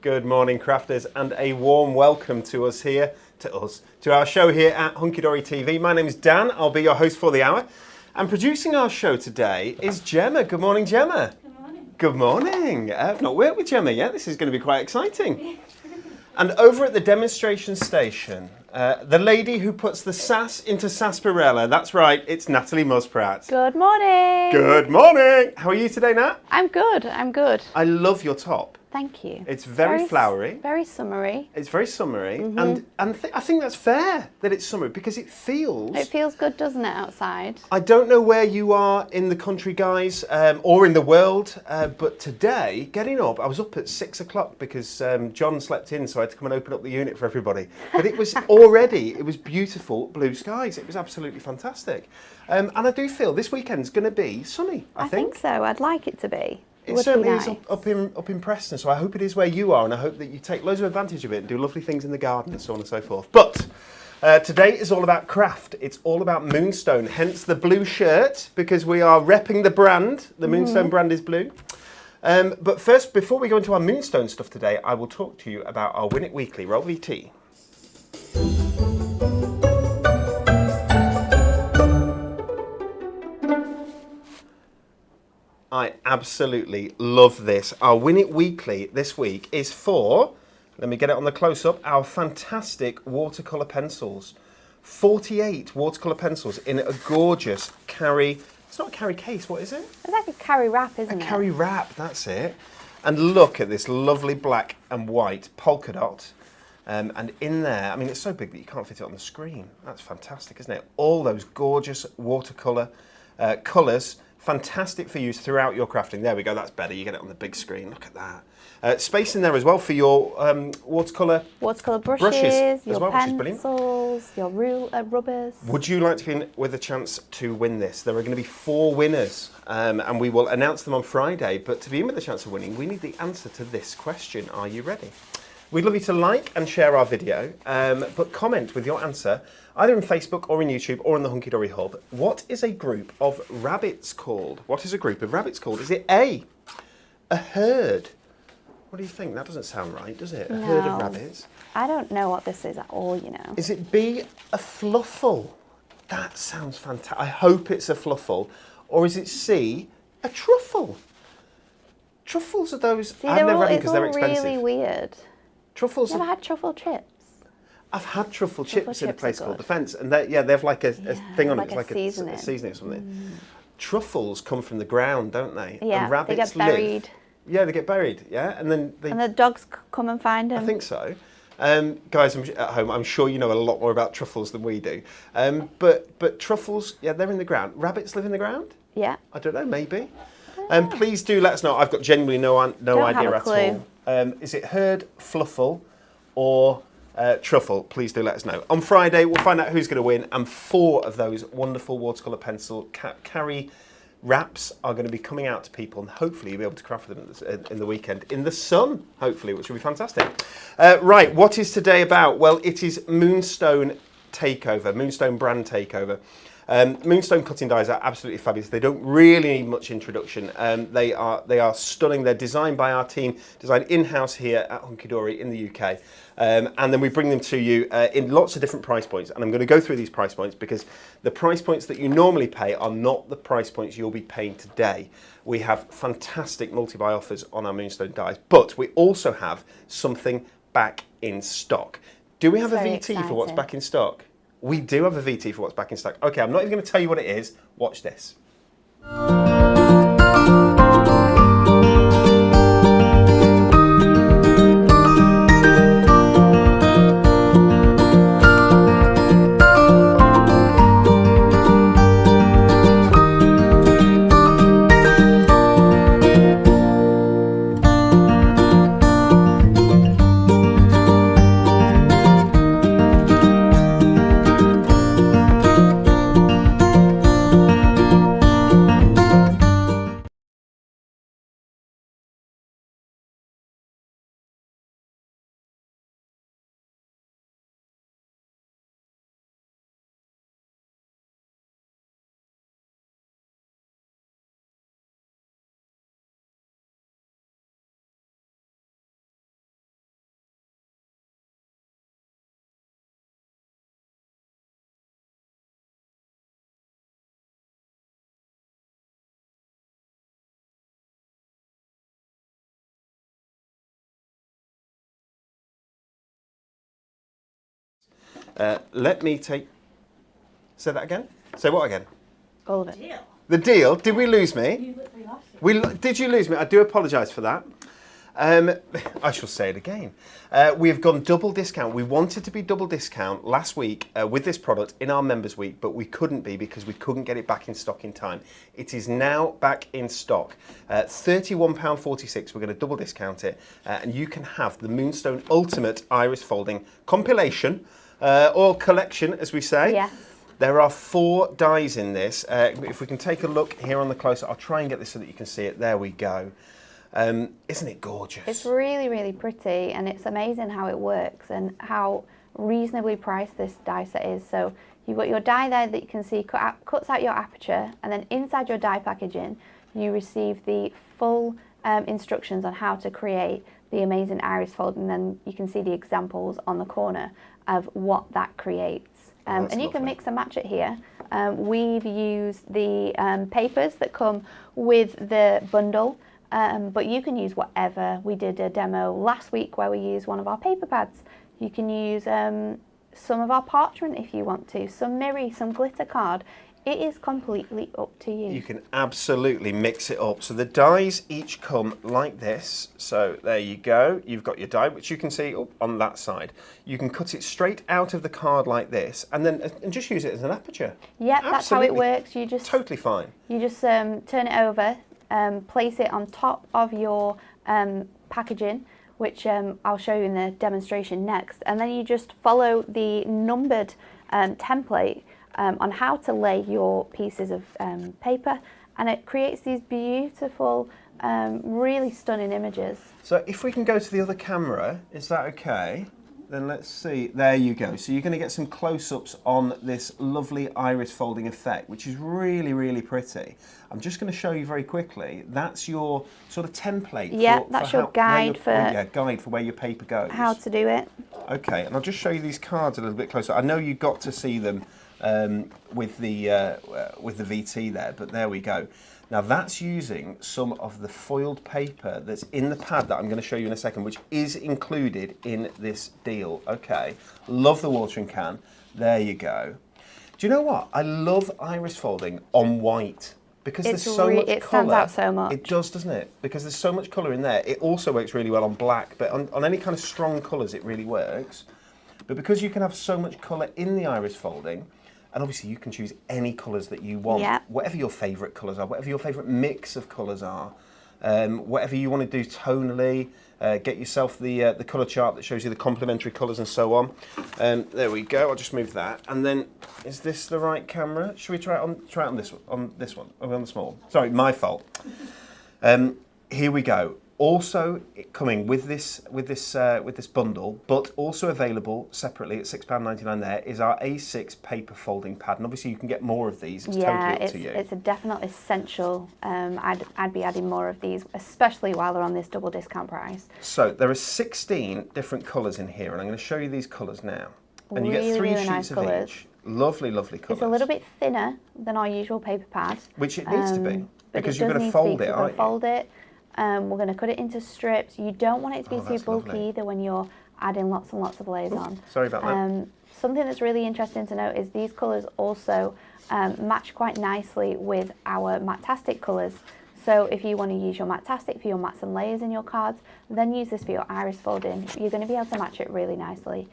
Good morning, crafters, and a warm welcome to our show here at Hunky Dory TV. My name is Dan. I'll be your host for the hour. And producing our show today is Gemma. Good morning, Gemma. Good morning. Good morning. I've not worked with Gemma yet. This is going to be quite exciting. And over at the demonstration station, the lady who puts the sass into sarsaparilla, that's right, it's Natalie Musprat. Good morning. Good morning. How are you today, Nat? I'm good. I love your top. Thank you. It's very flowery. Very summery. It's very summery, and I think that's fair that it's summery because it feels... It feels good, doesn't it, outside? I don't know where you are in the country, guys, or in the world, but today, getting up, I was up at 6 o'clock because John slept in, so I had to come and open up the unit for everybody. But it was it was beautiful blue skies. It was absolutely fantastic. And I do feel this weekend's going to be sunny, I think. So. I'd like it to be. It certainly is up in Preston, so I hope it is where you are, and I hope that you take loads of advantage of it and do lovely things in the garden and so on and so forth. But today is all about craft. It's all about Moonstone, hence the blue shirt, because we are repping the brand. The Moonstone brand is blue. But first, before we go into our Moonstone stuff today, I will talk to you about our Win It Weekly. Roll VT. I absolutely love this. Our Win It Weekly this week is for, let me get it on the close-up, our fantastic watercolour pencils. 48 watercolour pencils in a gorgeous carry, it's not a carry case, what is it? It's like a carry wrap, isn't it? A carry wrap, that's it. And look at this lovely black and white polka dot. And in there, I mean, it's so big that you can't fit it on the screen. That's fantastic, isn't it? All those gorgeous watercolour colours, fantastic for use throughout your crafting. There we go, that's better. You get it on the big screen. Look at that. Space in there as well for your watercolour brushes, your as well, which is brilliant. pencils, your rubbers. Would you like to be in with a chance to win this? There are going to be 4 winners, and we will announce them on Friday. But to be in with a chance of winning, we need the answer to this question. Are you ready? We'd love you to like and share our video, but comment with your answer either in Facebook or in YouTube or in the Hunky Dory Hub. What is a group of rabbits called? What is a group of rabbits called? Is it A, a herd? What do you think? That doesn't sound right, does it? A herd of rabbits. I don't know what this is at all, you know. Is it B, a fluffle? That sounds fantastic. I hope it's a fluffle. Or is it C, a truffle? Truffles are those, See, I've never had them because they're it's expensive. all really weird. Truffles You ever had truffle chips? I've had truffle chips in a chips place are called good. The Fence, and they have like a thing on like it. It's a like seasoning. a seasoning or something. Truffles come from the ground, don't they? Yeah, and rabbits they get buried. live. Yeah, they get buried. Yeah, and then And the dogs come and find them. I think so. Guys at home, I'm sure you know a lot more about truffles than we do. But truffles, yeah, they're in the ground. Rabbits live in the ground? Yeah. I don't know, maybe. Please do let us know. I've got genuinely no idea at all. Is it herd, fluffle, or truffle? Please do let us know. On Friday, we'll find out who's going to win, and 4 of those wonderful watercolour pencil carry wraps are going to be coming out to people, and hopefully you'll be able to craft them in the weekend in the sun, hopefully, which will be fantastic. Right, what is today about? Well, it is Moonstone Takeover, Moonstone brand takeover. Moonstone cutting dies are absolutely fabulous. They don't really need much introduction. They are stunning. They're designed by our team, designed in-house here at Hunky Dory in the UK. And then we bring them to you in lots of different price points. And I'm going to go through these price points because the price points that you normally pay are not the price points you'll be paying today. We have fantastic multi-buy offers on our Moonstone dies, but we also have something back in stock. Do we have a VT for what's back in stock? We do have a VT for what's back in stock. Okay, I'm not even going to tell you what it is. Watch this. Let me take... Say that again? Say what again? All of it. The deal? Did we lose me? Did you lose me? I do apologise for that. I shall say it again. We have gone double discount. We wanted to be double discount last week with this product in our members week, but we couldn't be because we couldn't get it back in stock in time. It is now back in stock. £31.46. We're going to double discount it, and you can have the Moonstone Ultimate Iris Folding compilation or collection, as we say. Yes. There are 4 dies in this. If we can take a look here on the close-up, I'll try and get this so that you can see it. There we go. Isn't it gorgeous? It's really, really pretty, and it's amazing how it works and how reasonably priced this die set is. So you've got your die there that you can see cuts out your aperture, and then inside your die packaging, you receive the full instructions on how to create the amazing iris fold, and then you can see the examples on the corner of what that creates. And you can mix and match it here. We've used the papers that come with the bundle, but you can use whatever. We did a demo last week where we used one of our paper pads. You can use some of our parchment if you want to, some mirri, some glitter card. It is completely up to you. You can absolutely mix it up. So the dies each come like this. So there you go. You've got your die, which you can see on that side. You can cut it straight out of the card like this, and then just use it as an aperture. Yeah, that's how it works. You just totally fine. You just turn it over, place it on top of your packaging, which I'll show you in the demonstration next, and then you just follow the numbered template on how to lay your pieces of paper, and it creates these beautiful, really stunning images. So if we can go to the other camera, is that okay? Then let's see. There you go. So you're going to get some close-ups on this lovely iris folding effect, which is really, really pretty. I'm just going to show you very quickly. That's your sort of template. Yeah, that's your guide guide for where your paper goes. How to do it. Okay, and I'll just show you these cards a little bit closer. I know you got to see them with the VT there, but there we go. Now that's using some of the foiled paper that's in the pad that I'm going to show you in a second, which is included in this deal. Okay, love the watering can. There you go. Do you know what? I love iris folding on white because there's so much colour. It stands out so much. It does, doesn't it? Because there's so much colour in there. It also works really well on black, but on any kind of strong colours it really works. But because you can have so much colour in the iris folding, and obviously you can choose any colours that you want, whatever your favourite colours are, whatever your favourite mix of colours are, whatever you want to do tonally, get yourself the colour chart that shows you the complementary colours and so on. There we go, I'll just move that. And then, is this the right camera? Should we try it on this one, on the small? Sorry, my fault. Here we go. Also coming with this bundle, but also available separately at £6.99 there, is our A6 paper folding pad. And obviously you can get more of these. It's totally up to you. It's a definite essential. I'd be adding more of these, especially while they're on this double discount price. So there are 16 different colours in here, and I'm going to show you these colours now. And you get three sheets nice of colours. each. Lovely, lovely colours. It's a little bit thinner than our usual paper pad. Which it needs to be, because you're going to fold it, aren't you? Fold it. We're going to cut it into strips. You don't want it to be too bulky either when you're adding lots and lots of layers on. Sorry about that. Something that's really interesting to note is these colours also match quite nicely with our Matastic colours. So if you want to use your Matastic for your mats and layers in your cards, then use this for your iris folding. You're going to be able to match it really nicely.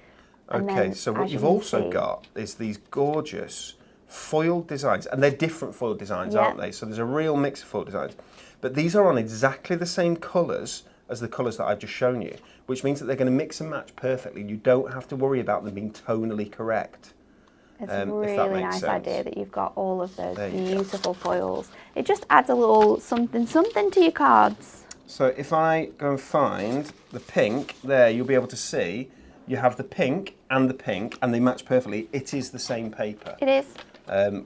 Okay, so what you've also got is these gorgeous foiled designs, and they're different foiled designs, aren't they? So there's a real mix of foiled designs. But these are on exactly the same colours as the colours that I've just shown you, which means that they're going to mix and match perfectly. You don't have to worry about them being tonally correct. It's a really nice idea that you've got all of those beautiful foils. It just adds a little something to your cards. So if I go and find the pink, there you'll be able to see you have the pink, and they match perfectly. It is the same paper. It is.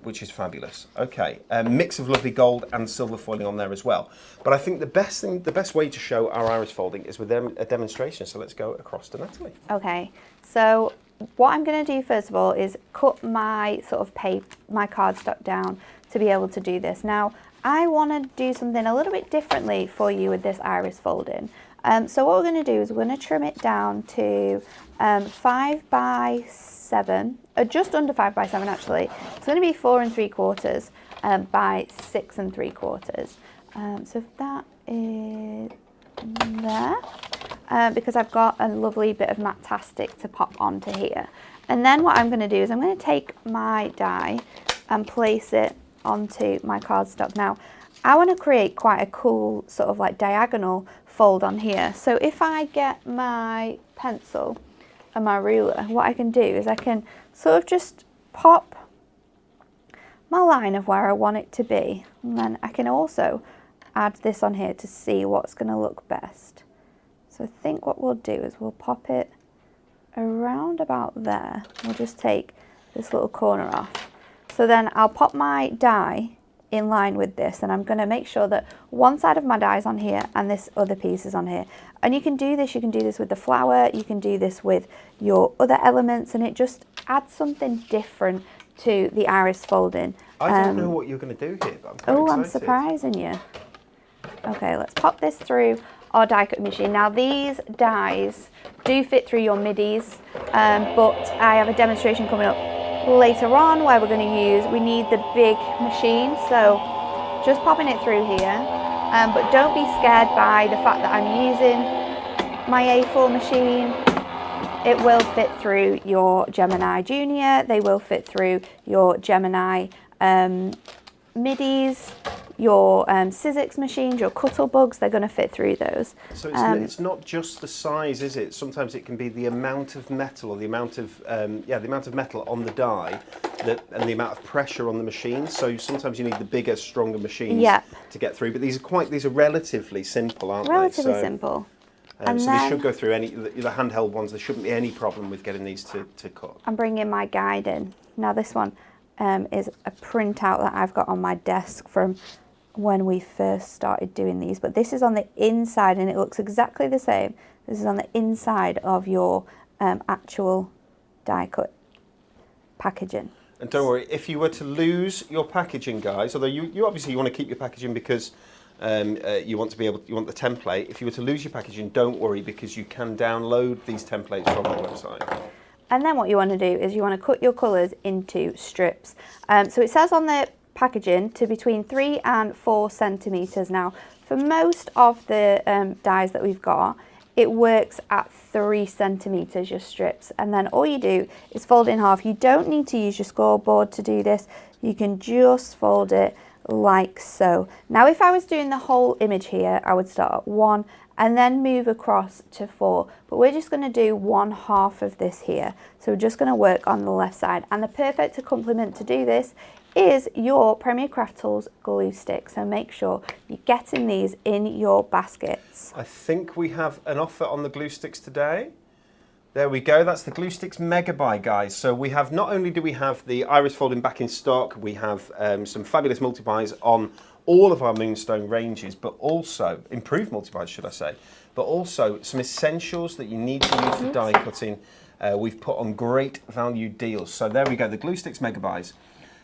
Which is fabulous. Okay, mix of lovely gold and silver foiling on there as well. But I think the best way to show our iris folding is with a demonstration. So let's go across to Natalie. Okay, so what I'm going to do first of all is cut my my cardstock down to be able to do this. Now I want to do something a little bit differently for you with this iris folding. So what we're going to do is we're going to trim it down to 5 by 7, just under 5 by 7 actually. It's going to be 4 3/4 by 6 3/4. So that is there, because I've got a lovely bit of Matastic to pop onto here. And then what I'm going to do is I'm going to take my die and place it onto my cardstock. Now I want to create quite a cool sort of like diagonal fold on here. So if I get my pencil and my ruler, what I can do is I can sort of just pop my line of where I want it to be, and then I can also add this on here to see what's going to look best. So I think what we'll do is we'll pop it around about there. We'll just take this little corner off. So then I'll pop my die in line with this, and I'm going to make sure that one side of my die is on here and this other piece is on here. And you can do this with the flower, you can do this with your other elements, and it just adds something different to the iris folding. I don't know what you're going to do here, but I'm quite excited. I'm surprising you. Okay, let's pop this through our die cut machine. Now these dies do fit through your midis, but I have a demonstration coming up later on where we're going to use, we need the big machine, so just popping it through here, but don't be scared by the fact that I'm using my A4 machine. It will fit through your Gemini Junior, they will fit through your Gemini midis, your Sizzix machines, your Cuttlebugs, they're going to fit through those. So it's not just the size, is it? Sometimes it can be the amount of metal, or the amount of the amount of metal on the die, and the amount of pressure on the machine. So sometimes you need the bigger, stronger machines to get through. But these are relatively simple, aren't they? Relatively simple. So they should go through the handheld ones. There shouldn't be any problem with getting these to cut. I'm bringing my guide in. Now this one is a printout that I've got on my desk from when we first started doing these, but this is on the inside and it looks exactly the same. This is on the inside of your actual die cut packaging. And don't worry, if you were to lose your packaging, guys, although you obviously want to keep your packaging because you want the template. If you were to lose your packaging, don't worry, because you can download these templates from the website. And then what you want to do is you want to cut your colours into strips. So it says on the packaging to between 3 and 4 centimetres. Now, for most of the dies that we've got, it works at 3 centimetres, your strips. And then all you do is fold it in half. You don't need to use your scoreboard to do this. You can just fold it like so. Now, if I was doing the whole image here, I would start at 1 and then move across to 4. But we're just going to do 1/2 of this here. So we're just going to work on the left side. And the perfect accompaniment to do this is your Premier Craft Tools glue stick. So make sure you're getting these in your baskets. I think we have an offer on the glue sticks today. There we go, that's the Glue Sticks Mega Buy, guys. So we have, not only do we have the iris folding back in stock, we have some fabulous multi-buys on all of our Moonstone ranges, but also, improved multi-buys should I say, but also some essentials that you need to use for die cutting. We've put on great value deals. So there we go, the Glue Sticks Mega Buys.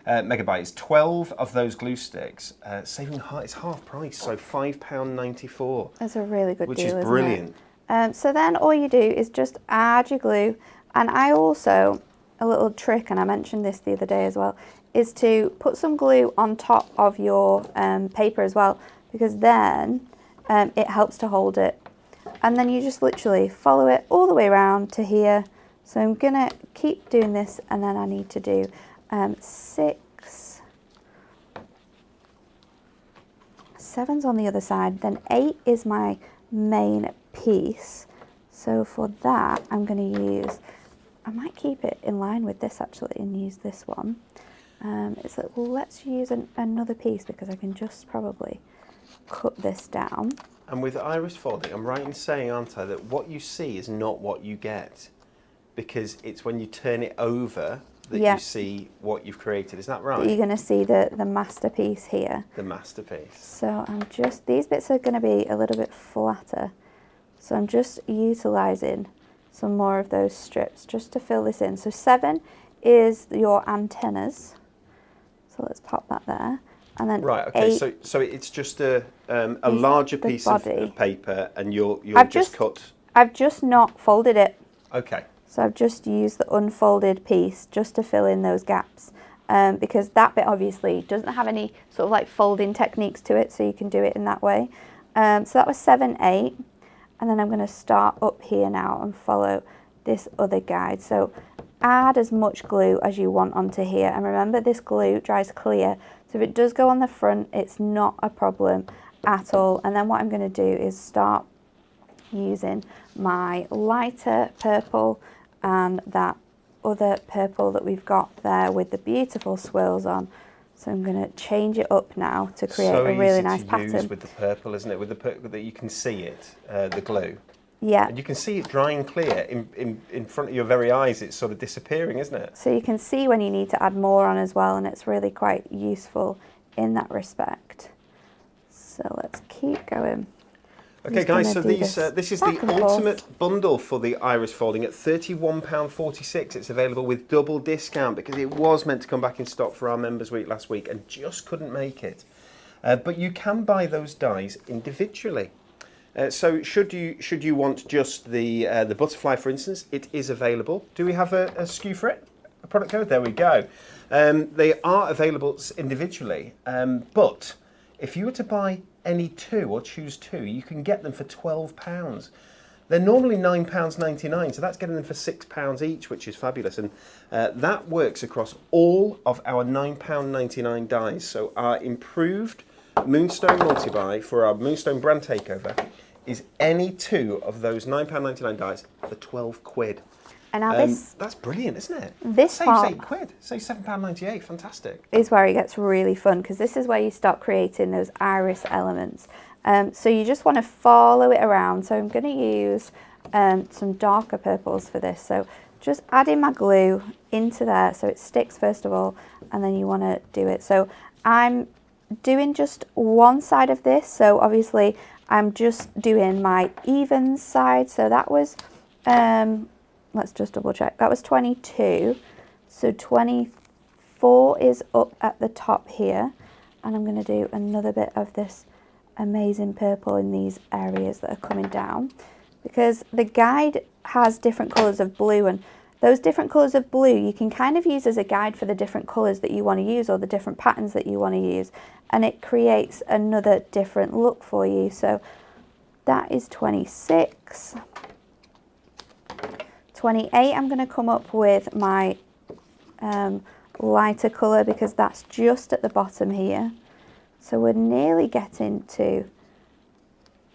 Mega Buy is 12 of those glue sticks, saving it's half price, so £5.94. That's a really good deal, which is brilliant. So then all you do is just add your glue, and I also, a little trick, and I mentioned this the other day as well, is to put some glue on top of your paper as well, because then it helps to hold it. And then you just literally follow it all the way around to here. So I'm gonna keep doing this, and then I need to do 6, 7's on the other side, then 8 is my main piece. So for that I'm going to use, I might keep it in line with this actually and use this one. It's like, well, let's use another piece because I can just probably cut this down. And with iris folding, I'm right in saying, aren't I, that what you see is not what you get, because it's when you turn it over that you see what you've created. Is that right? You're going to see the masterpiece here. The masterpiece. So I'm just, these bits are going to be a little bit flatter. So I'm just utilising some more of those strips just to fill this in. So 7 is your antennas. So let's pop that there. And then right, okay, 8, so it's just a larger piece of paper, and you'll just cut. I've just not folded it. Okay. So I've just used the unfolded piece just to fill in those gaps, because that bit obviously doesn't have any sort of like folding techniques to it, so you can do it in that way. So that was 7, 8, and then I'm going to start up here now and follow this other guide. So add as much glue as you want onto here, and remember this glue dries clear, so if it does go on the front, it's not a problem at all. And then what I'm going to do is start using my lighter purple and that other purple that we've got there with the beautiful swirls on. So I'm going to change it up now to create a really nice pattern. So easy to use with the purple, isn't it? With the purple, that you can see it, the glue. Yeah. And you can see it drying clear in front of your very eyes. It's sort of disappearing, isn't it? So you can see when you need to add more on as well, and it's really quite useful in that respect. So let's keep going. Okay guys, so this is the ultimate bundle for the iris folding at £31.46. It's available with double discount because it was meant to come back in stock for our Members Week last week and just couldn't make it. But you can buy those dies individually. So should you want just the butterfly, for instance, it is available. Do we have a SKU for it? product code. There we go. They are available individually, but if you were to buy any two or choose two, you can get them for £12. They're normally £9.99, so that's getting them for £6 each, which is fabulous. And that works across all of our £9.99 dies. So our improved Moonstone multi-buy for our Moonstone brand takeover is any two of those £9.99 dies for 12 quid. And now that's brilliant, isn't it? This saves part £8. Saves £7.98. Fantastic. is where it gets really fun, because this is where you start creating those iris elements. So you just want to follow it around. So I'm going to use some darker purples for this. So just adding my glue into there so it sticks first of all, and then you want to do it. So I'm doing just one side of this. So obviously I'm just doing my even side. So that was, let's just double check. That was 22. So 24 is up at the top here. And I'm going to do another bit of this amazing purple in these areas that are coming down, because the guide has different colours of blue, and those different colours of blue you can kind of use as a guide for the different colours that you want to use or the different patterns that you want to use, and it creates another different look for you. So that is 26. 28 I'm going to come up with my lighter colour, because that's just at the bottom here. So we're nearly getting to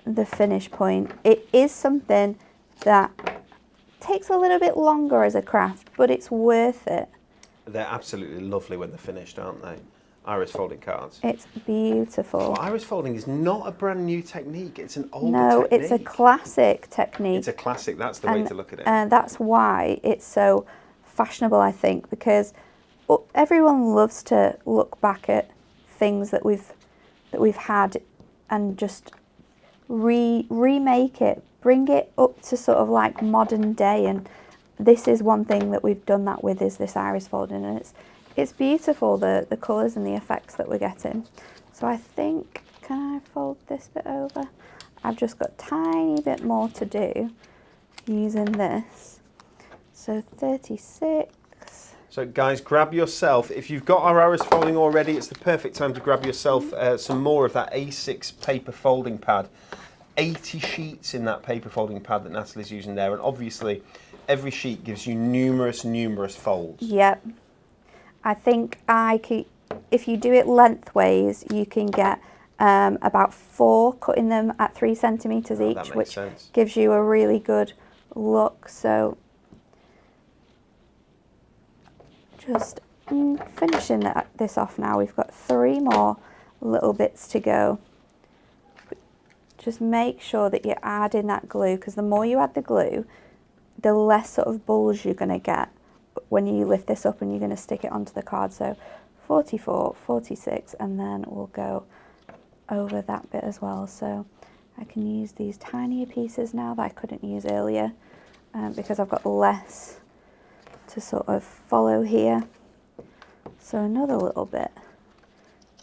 the finish point. It is something that takes a little bit longer as a craft, but it's worth it. They're absolutely lovely when they're finished, aren't they? Iris folding cards. It's beautiful. Well, iris folding is not a brand new technique. It's an older technique. No, it's a classic technique. It's a classic. That's the way to look at it. And that's why it's so fashionable, I think, because everyone loves to look back at things that we've had and just remake it, bring it up to sort of like modern day. And this is one thing that we've done that with, is this iris folding, and it's beautiful, the colours and the effects that we're getting. So I think, can I fold this bit over? I've just got a tiny bit more to do using this. So 36. So guys, grab yourself, if you've got our iris folding already, it's the perfect time to grab yourself some more of that A6 paper folding pad. 80 sheets in that paper folding pad that Natalie's using there, and obviously every sheet gives you numerous folds. Yep. I think if you do it lengthways, you can get about 4, cutting them at 3 centimetres each, which sense. Gives you a really good look. So just finishing this off now. We've got 3 more little bits to go. Just make sure that you're adding that glue, because the more you add the glue, the less sort of bulge you're going to get when you lift this up and you're going to stick it onto the card. So 44, 46, and then we'll go over that bit as well. So I can use these tinier pieces now that I couldn't use earlier, because I've got less to sort of follow here. So another little bit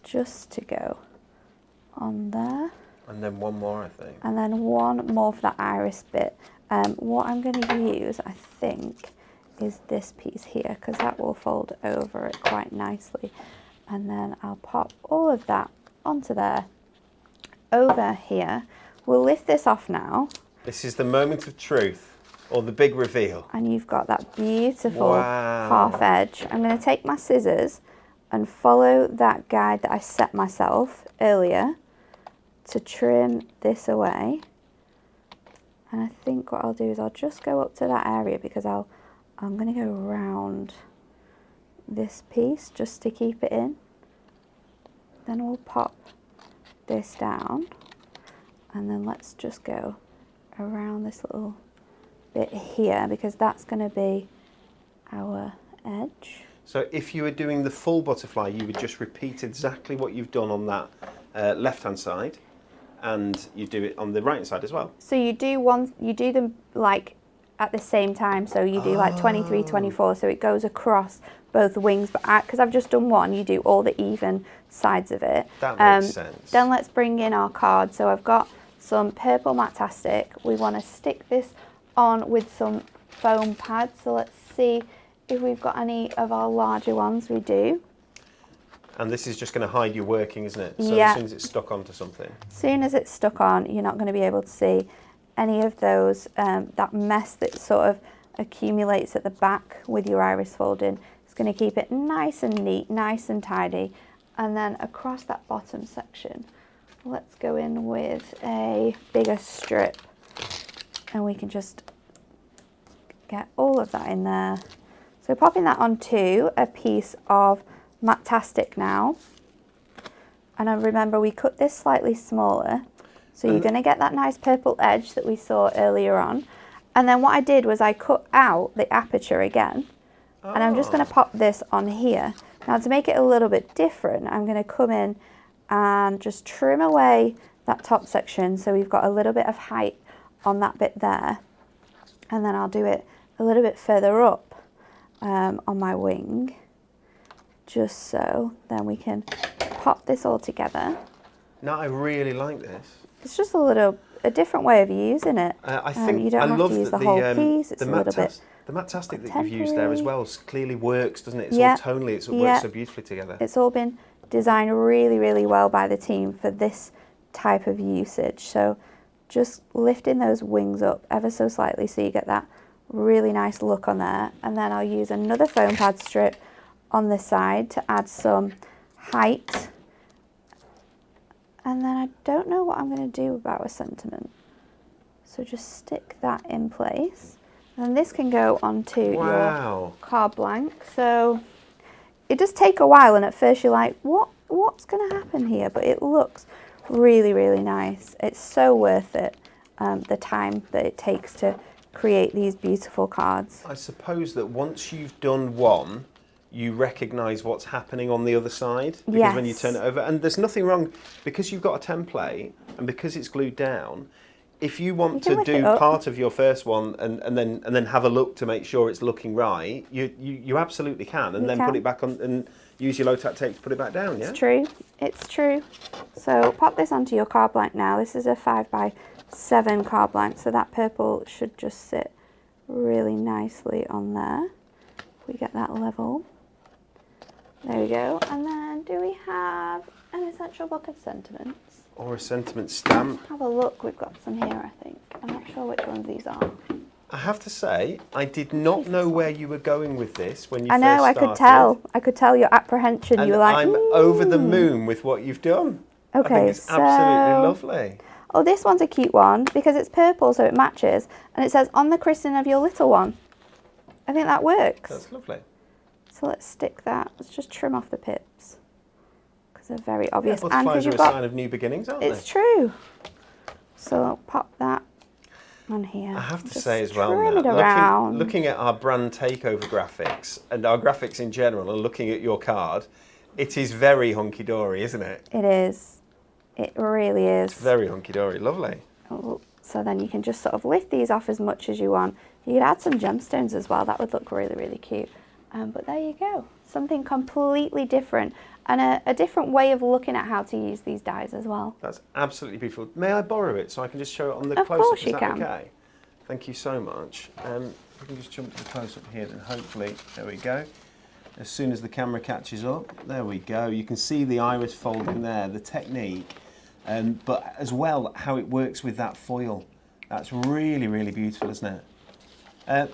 just to go on there. And then one more, I think. And then one more for that iris bit. What I'm going to use, I think, is this piece here, because that will fold over it quite nicely. And then I'll pop all of that onto there. Over here, we'll lift this off now. This is the moment of truth, or the big reveal. And you've got that beautiful half edge. I'm going to take my scissors and follow that guide that I set myself earlier to trim this away. And I think what I'll do is I'll just go up to that area, because I'm going to go around this piece just to keep it in. Then we'll pop this down, and then let's just go around this little bit here, because that's going to be our edge. So if you were doing the full butterfly, you would just repeat exactly what you've done on that left-hand side, and you do it on the right-hand side as well. So you do them like at the same time. So you do like 23, 24. So it goes across both wings. But because I've just done one, you do all the even sides of it. That makes sense. Then let's bring in our card. So I've got some purple Matastic. We want to stick this on with some foam pads. So let's see if we've got any of our larger ones, we do. And this is just going to hide your working, isn't it? So Yeah. as soon as it's stuck onto something. As soon as it's stuck on, you're not going to be able to see any of those, that mess that sort of accumulates at the back with your iris folding. It's going to keep it nice and neat, nice and tidy. And then across that bottom section, let's go in with a bigger strip, and we can just get all of that in there. So popping that onto a piece of Matastic now. And I remember we cut this slightly smaller, so you're going to get that nice purple edge that we saw earlier on. And then what I did was I cut out the aperture again, and I'm just going to pop this on here. Now to make it a little bit different, I'm going to come in and just trim away that top section so we've got a little bit of height on that bit there. And then I'll do it a little bit further up on my wing, just so then we can pop this all together. No, I really like this. It's just a different way of using it. I think you don't I have love to use that the whole piece. It's the a little bit the Matastic that you've used there as well clearly works, doesn't it? It's Yeah. all tonally, it works so beautifully together. It's all been designed really, really well by the team for this type of usage. So just lifting those wings up ever so slightly so you get that really nice look on there. And then I'll use another foam pad strip on this side to add some height. And then I don't know what I'm going to do about a sentiment. So just stick that in place. And this can go onto your card blank. So it does take a while, and at first you're like, what's going to happen here? But it looks really, really nice. It's so worth it, the time that it takes to create these beautiful cards. I suppose that once you've done one, you recognise what's happening on the other side, because when you turn it over, and there's nothing wrong, because you've got a template and because it's glued down, if you want to do part of your first one and then have a look to make sure it's looking right, you absolutely can, and then put it back on and use your low-tack tape to put it back down, yeah? It's true, it's true. So pop this onto your card blank now. This is a 5x7 card blank, so that purple should just sit really nicely on there. If we get that level. There we go. And then do we have an essential book of sentiments? Or a sentiment stamp? Have a look. We've got some here, I think. I'm not sure which ones these are. I have to say, I did not know where you were going with this when you first started. I know, I could tell. I could tell your apprehension. And you were like, I'm over the moon with what you've done. Okay, I think it's absolutely lovely. Oh, this one's a cute one because it's purple, so it matches. And it says, on the christening of your little one. I think that works. That's lovely. So let's stick that. Let's just trim off the pips because they're very obvious. Yeah, butterflies are a sign of new beginnings, aren't they? It's true. So I'll pop that on here. I have to Just say as well, trim it Nat, around. looking at our brand takeover graphics and our graphics in general, and looking at your card, it is very hunky-dory, isn't it? It is. It really is. It's very hunky-dory. Lovely. Oh, so then you can just sort of lift these off as much as you want. You could add some gemstones as well. That would look really, really cute. But there you go. Something completely different, and a different way of looking at how to use these dies as well. That's absolutely beautiful. May I borrow it so I can just show it on the Of close-up? course you Is that can. okay? Thank you so much. We can just jump to the close-up here, then hopefully, there we go. As soon as the camera catches up, there we go. You can see the iris folding there, the technique, but as well how it works with that foil. That's really, really beautiful, isn't it?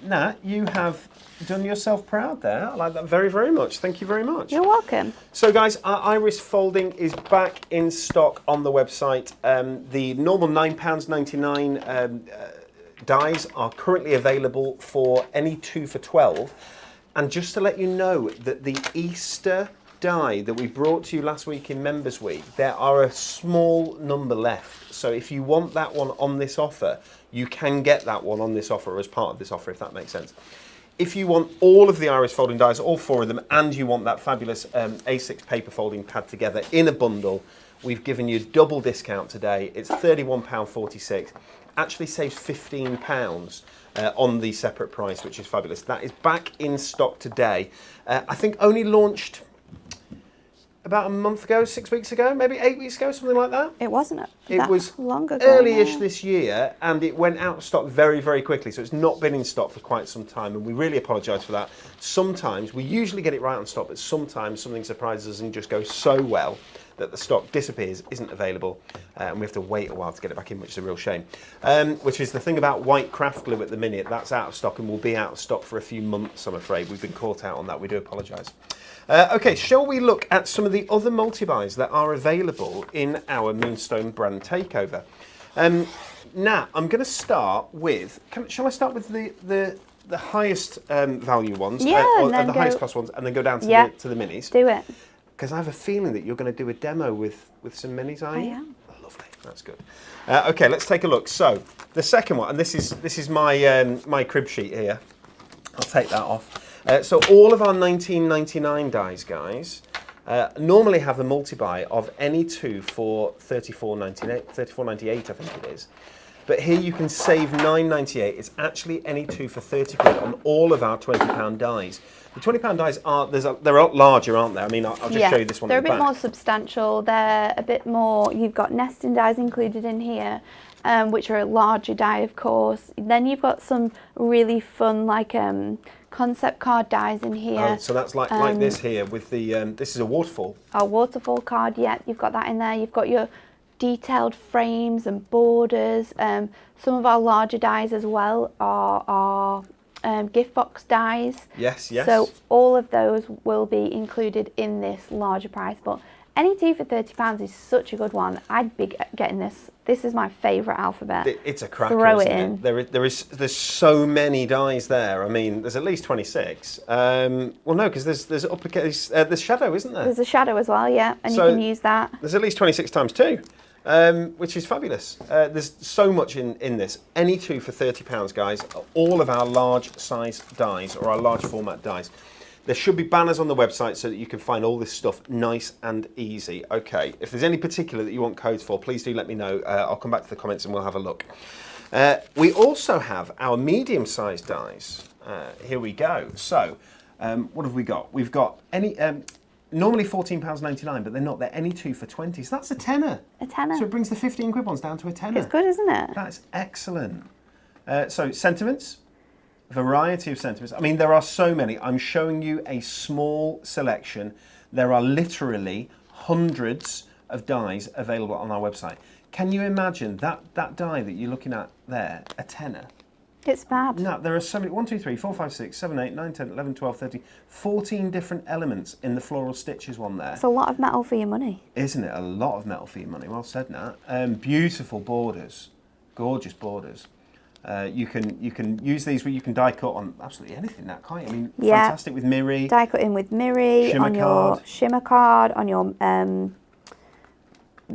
Nat, you have done yourself proud there. I like that very, very much. Thank you very much. You're welcome. So guys, our iris folding is back in stock on the website. The normal £9.99 dies are currently available for any 2 for £12. And just to let you know that the Easter die that we brought to you last week in Members Week, there are a small number left. So if you want that one on this offer, you can get that one on this offer as part of this offer, if that makes sense. If you want all of the iris folding dies, all 4 of them, and you want that fabulous A6 paper folding pad together in a bundle, we've given you double discount today. It's £31.46. Actually saves £15 on the separate price, which is fabulous. That is back in stock today. I think only launched about a month ago, 6 weeks ago, maybe 8 weeks ago, something like that. It wasn't It that was long ago. early-ish no. this year, and it went out of stock very, very quickly. So it's not been in stock for quite some time, and we really apologise for that. Sometimes, we usually get it right on stock, but sometimes something surprises us and just goes so well that the stock disappears, isn't available, and we have to wait a while to get it back in, which is a real shame. Which is the thing about white craft glue at the minute. That's out of stock and will be out of stock for a few months, I'm afraid. We've been caught out on that. We do apologise. Okay, shall we look at some of the other multi-buys that are available in our Moonstone brand takeover? Now, I'm going to start with, shall I start with the highest value ones, Yeah, or and then the highest cost ones, and then go down to, the minis? Do it. Because I have a feeling that you're going to do a demo with some minis, are you? I am. Oh, lovely, that's good. Okay, let's take a look. So, the second one, and this is my my crib sheet here. I'll take that off. So all of our 1999 dies, guys, normally have a multi-buy of any two for $34.98, I think it is. But here you can save $9.98. It's actually any two for 30 quid on all of our £20 dies. The £20 dies they're a lot larger, aren't they? I mean, I'll just show you this one. They're at the a bit back. more substantial. They're a bit more. You've got nesting dies included in here, which are a larger die, of course. Then you've got some really fun, like concept card dies in here. Oh, so that's like this here with the. This is a waterfall. A waterfall card. Yeah, you've got that in there. You've got your detailed frames and borders. Some of our larger dies as well are gift box dies. Yes, yes. So all of those will be included in this larger price. But any two for £30 is such a good one. I'd be getting this. This is my favourite alphabet. It's a cracker. Throw it isn't in. There's so many dies there. I mean, there's at least 26. Well, no, because there's uppercase. There's shadow, isn't there? There's a shadow as well, yeah, and So you can use that. There's at least 26 times two. Which is fabulous. There's so much in this. Any two for £30, guys. All of our large size dies, or our large format dies. There should be banners on the website so that you can find all this stuff nice and easy. Okay, if there's any particular that you want codes for, please do let me know. I'll come back to the comments and we'll have a look. We also have our medium sized dies. Here we go. So, what have we got? We've got any... normally £14.99, but they're not. They're any two for 20. So that's a tenner. A tenner. So it brings the 15 quid ones down to a tenner. It's good, isn't it? That's excellent. So sentiments, variety of sentiments. I mean, there are so many. I'm showing you a small selection. There are literally hundreds of dies available on our website. Can you imagine that die that you're looking at there, a tenner? It's bad. No, there are so many, 1, 2, 3, 4, 5, 6, 7, 8, 9, 10, 11, 12, 13, 14 different elements in the floral stitches one there. It's a lot of metal for your money. Isn't it? A lot of metal for your money. Well said, Nat. Beautiful borders, gorgeous borders. You can use these where you can die cut on absolutely anything, Nat, can't you? I mean, yeah. Fantastic with Miri. Die cut in with Miri, Shimmer on card. your shimmer card, on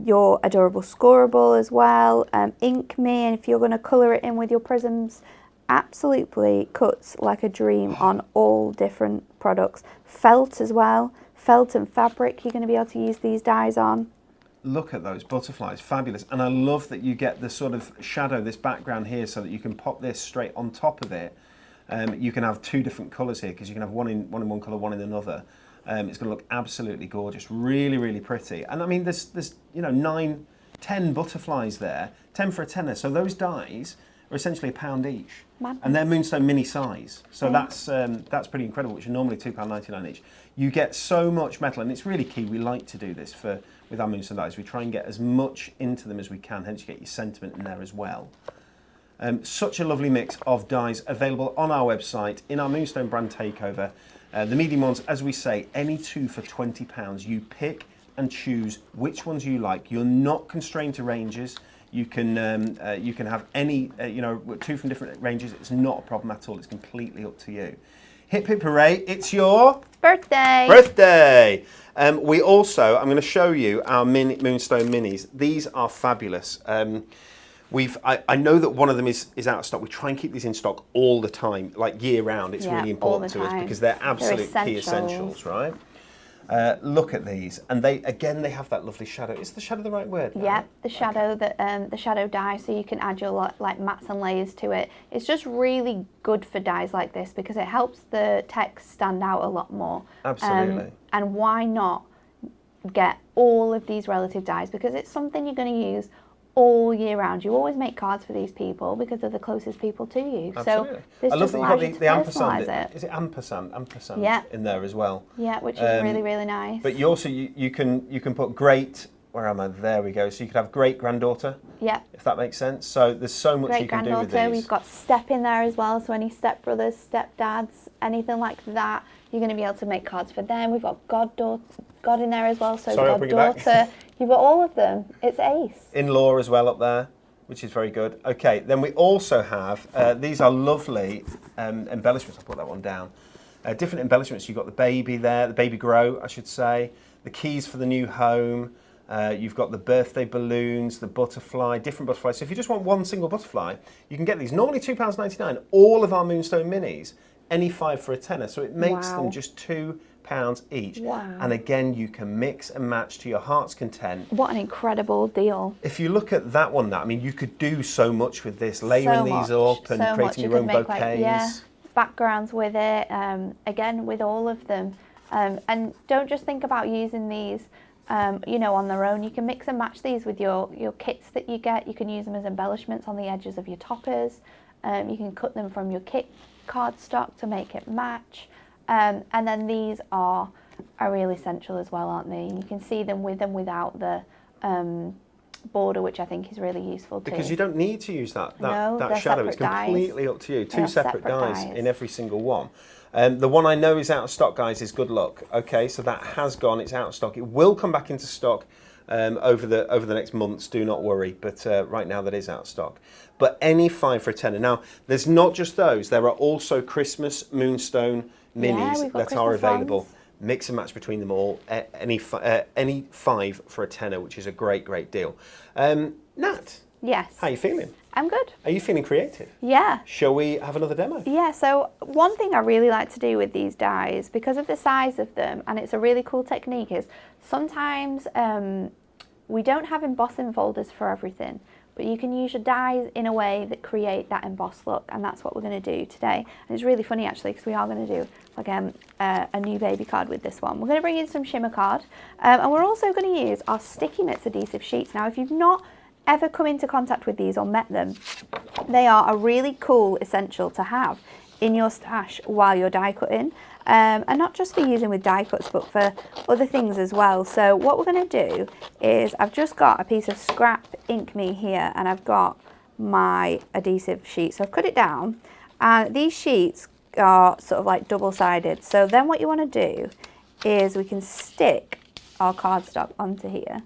your adorable scoreable as well. Ink Me, and if you're going to colour it in with your prisms, absolutely cuts like a dream on all different products. Felt as well, felt and fabric you're going to be able to use these dies on. Look at those butterflies, fabulous. And I love that you get the sort of shadow, this background here, so that you can pop this straight on top of it. You can have two different colours here, because you can have one in one colour, one in another. It's going to look absolutely gorgeous, really, really pretty. And I mean, there's 9, 10 butterflies there, 10 for a tenner. So those dies are essentially £1 each. Madness. And they're Moonstone mini size. So Yeah. that's pretty incredible, which are normally £2.99 each. You get so much metal, and it's really key. We like to do this with our Moonstone dies. We try and get as much into them as we can, hence you get your sentiment in there as well. Such a lovely mix of dies available on our website in our Moonstone brand takeover. The medium ones, as we say, any two for £20. You pick and choose which ones you like. You're not constrained to ranges. You can have any, two from different ranges. It's not a problem at all. It's completely up to you. Hip hip hooray! It's your Birthday. birthday. We also, I'm going to show you our Moonstone minis. These are fabulous. I know that one of them is out of stock. We try and keep these in stock all the time, like year round. It's really important to us because they're absolute key essentials, right? Look at these, and they have that lovely shadow. Is the shadow the right word? Yeah, the shadow the shadow die, so you can add your like mats and layers to it. It's just really good for dies like this because it helps the text stand out a lot more. Absolutely. And why not get all of these relative dies because it's something you're going to use all year round. You always make cards for these people because they're the closest people to you. Absolutely. So this I love just that you've allows got you to the ampersand. personalise it. Is it ampersand Yeah. in there as well? Yeah, which is really, really nice. But you also you can put great. Where am I? There we go. So you could have great granddaughter. Yeah. If that makes sense. So there's so much you can do with these. We've got step in there as well. So any stepbrothers, stepdads, anything like that, you're going to be able to make cards for them. We've got God in there as well. So Sorry, I'll bring it back. goddaughter. You've got all of them. It's ace. In-law as well up there, which is very good. Okay, then we also have, these are lovely embellishments. I'll put that one down. Different embellishments. You've got the baby there, the baby grow, I should say. The keys for the new home. You've got the birthday balloons, the butterfly, different butterflies. So if you just want one single butterfly, you can get these. Normally £2.99. All of our Moonstone minis, any 5 for a tenner. So it makes them just £2 each. Wow. And again, you can mix and match to your heart's content. What an incredible deal. If you look at that one, I mean, you could do so much with this, layering these up and creating your own bouquets. Backgrounds with it, again, with all of them. And don't just think about using these you know, on their own. You can mix and match these with your kits that you get. You can use them as embellishments on the edges of your toppers. You can cut them from your kit cardstock to make it match. And then these are real essential as well, aren't they? And you can see them with and without the border, which I think is really useful too. Because you don't need to use that they're shadow. It's completely up to you. Two separate dies in every single one. The one I know is out of stock, guys, is Good Luck. Okay, so that has gone. It's out of stock. It will come back into stock over the next months. Do not worry. But right now that is out of stock. But any 5 for a tenner. Now, there's not just those. There are also Christmas Moonstone minis that are available. Ones. Mix and match between them all. Any 5 for a tenner, which is a great deal. Nat. Yes. How are you feeling? I'm good. Are you feeling creative? Yeah. Shall we have another demo? Yeah, so one thing I really like to do with these dies, because of the size of them, and it's a really cool technique, is sometimes we don't have embossing folders for everything, but you can use your dies in a way that create that embossed look, and that's what we're going to do today. And it's really funny actually, because we are going to do like a new baby card with this one. We're going to bring in some shimmer card, and we're also going to use our Sticky Mitts adhesive sheets. Now, if you've not ever come into contact with these or met them, they are a really cool essential to have in your stash while you're die cutting, and not just for using with die cuts, but for other things as well. So what we're going to do is, I've just got a piece of scrap ink me here, and I've got my adhesive sheet. So I've cut it down, and these sheets are sort of like double-sided. So then what you want to do is we can stick our cardstock onto here.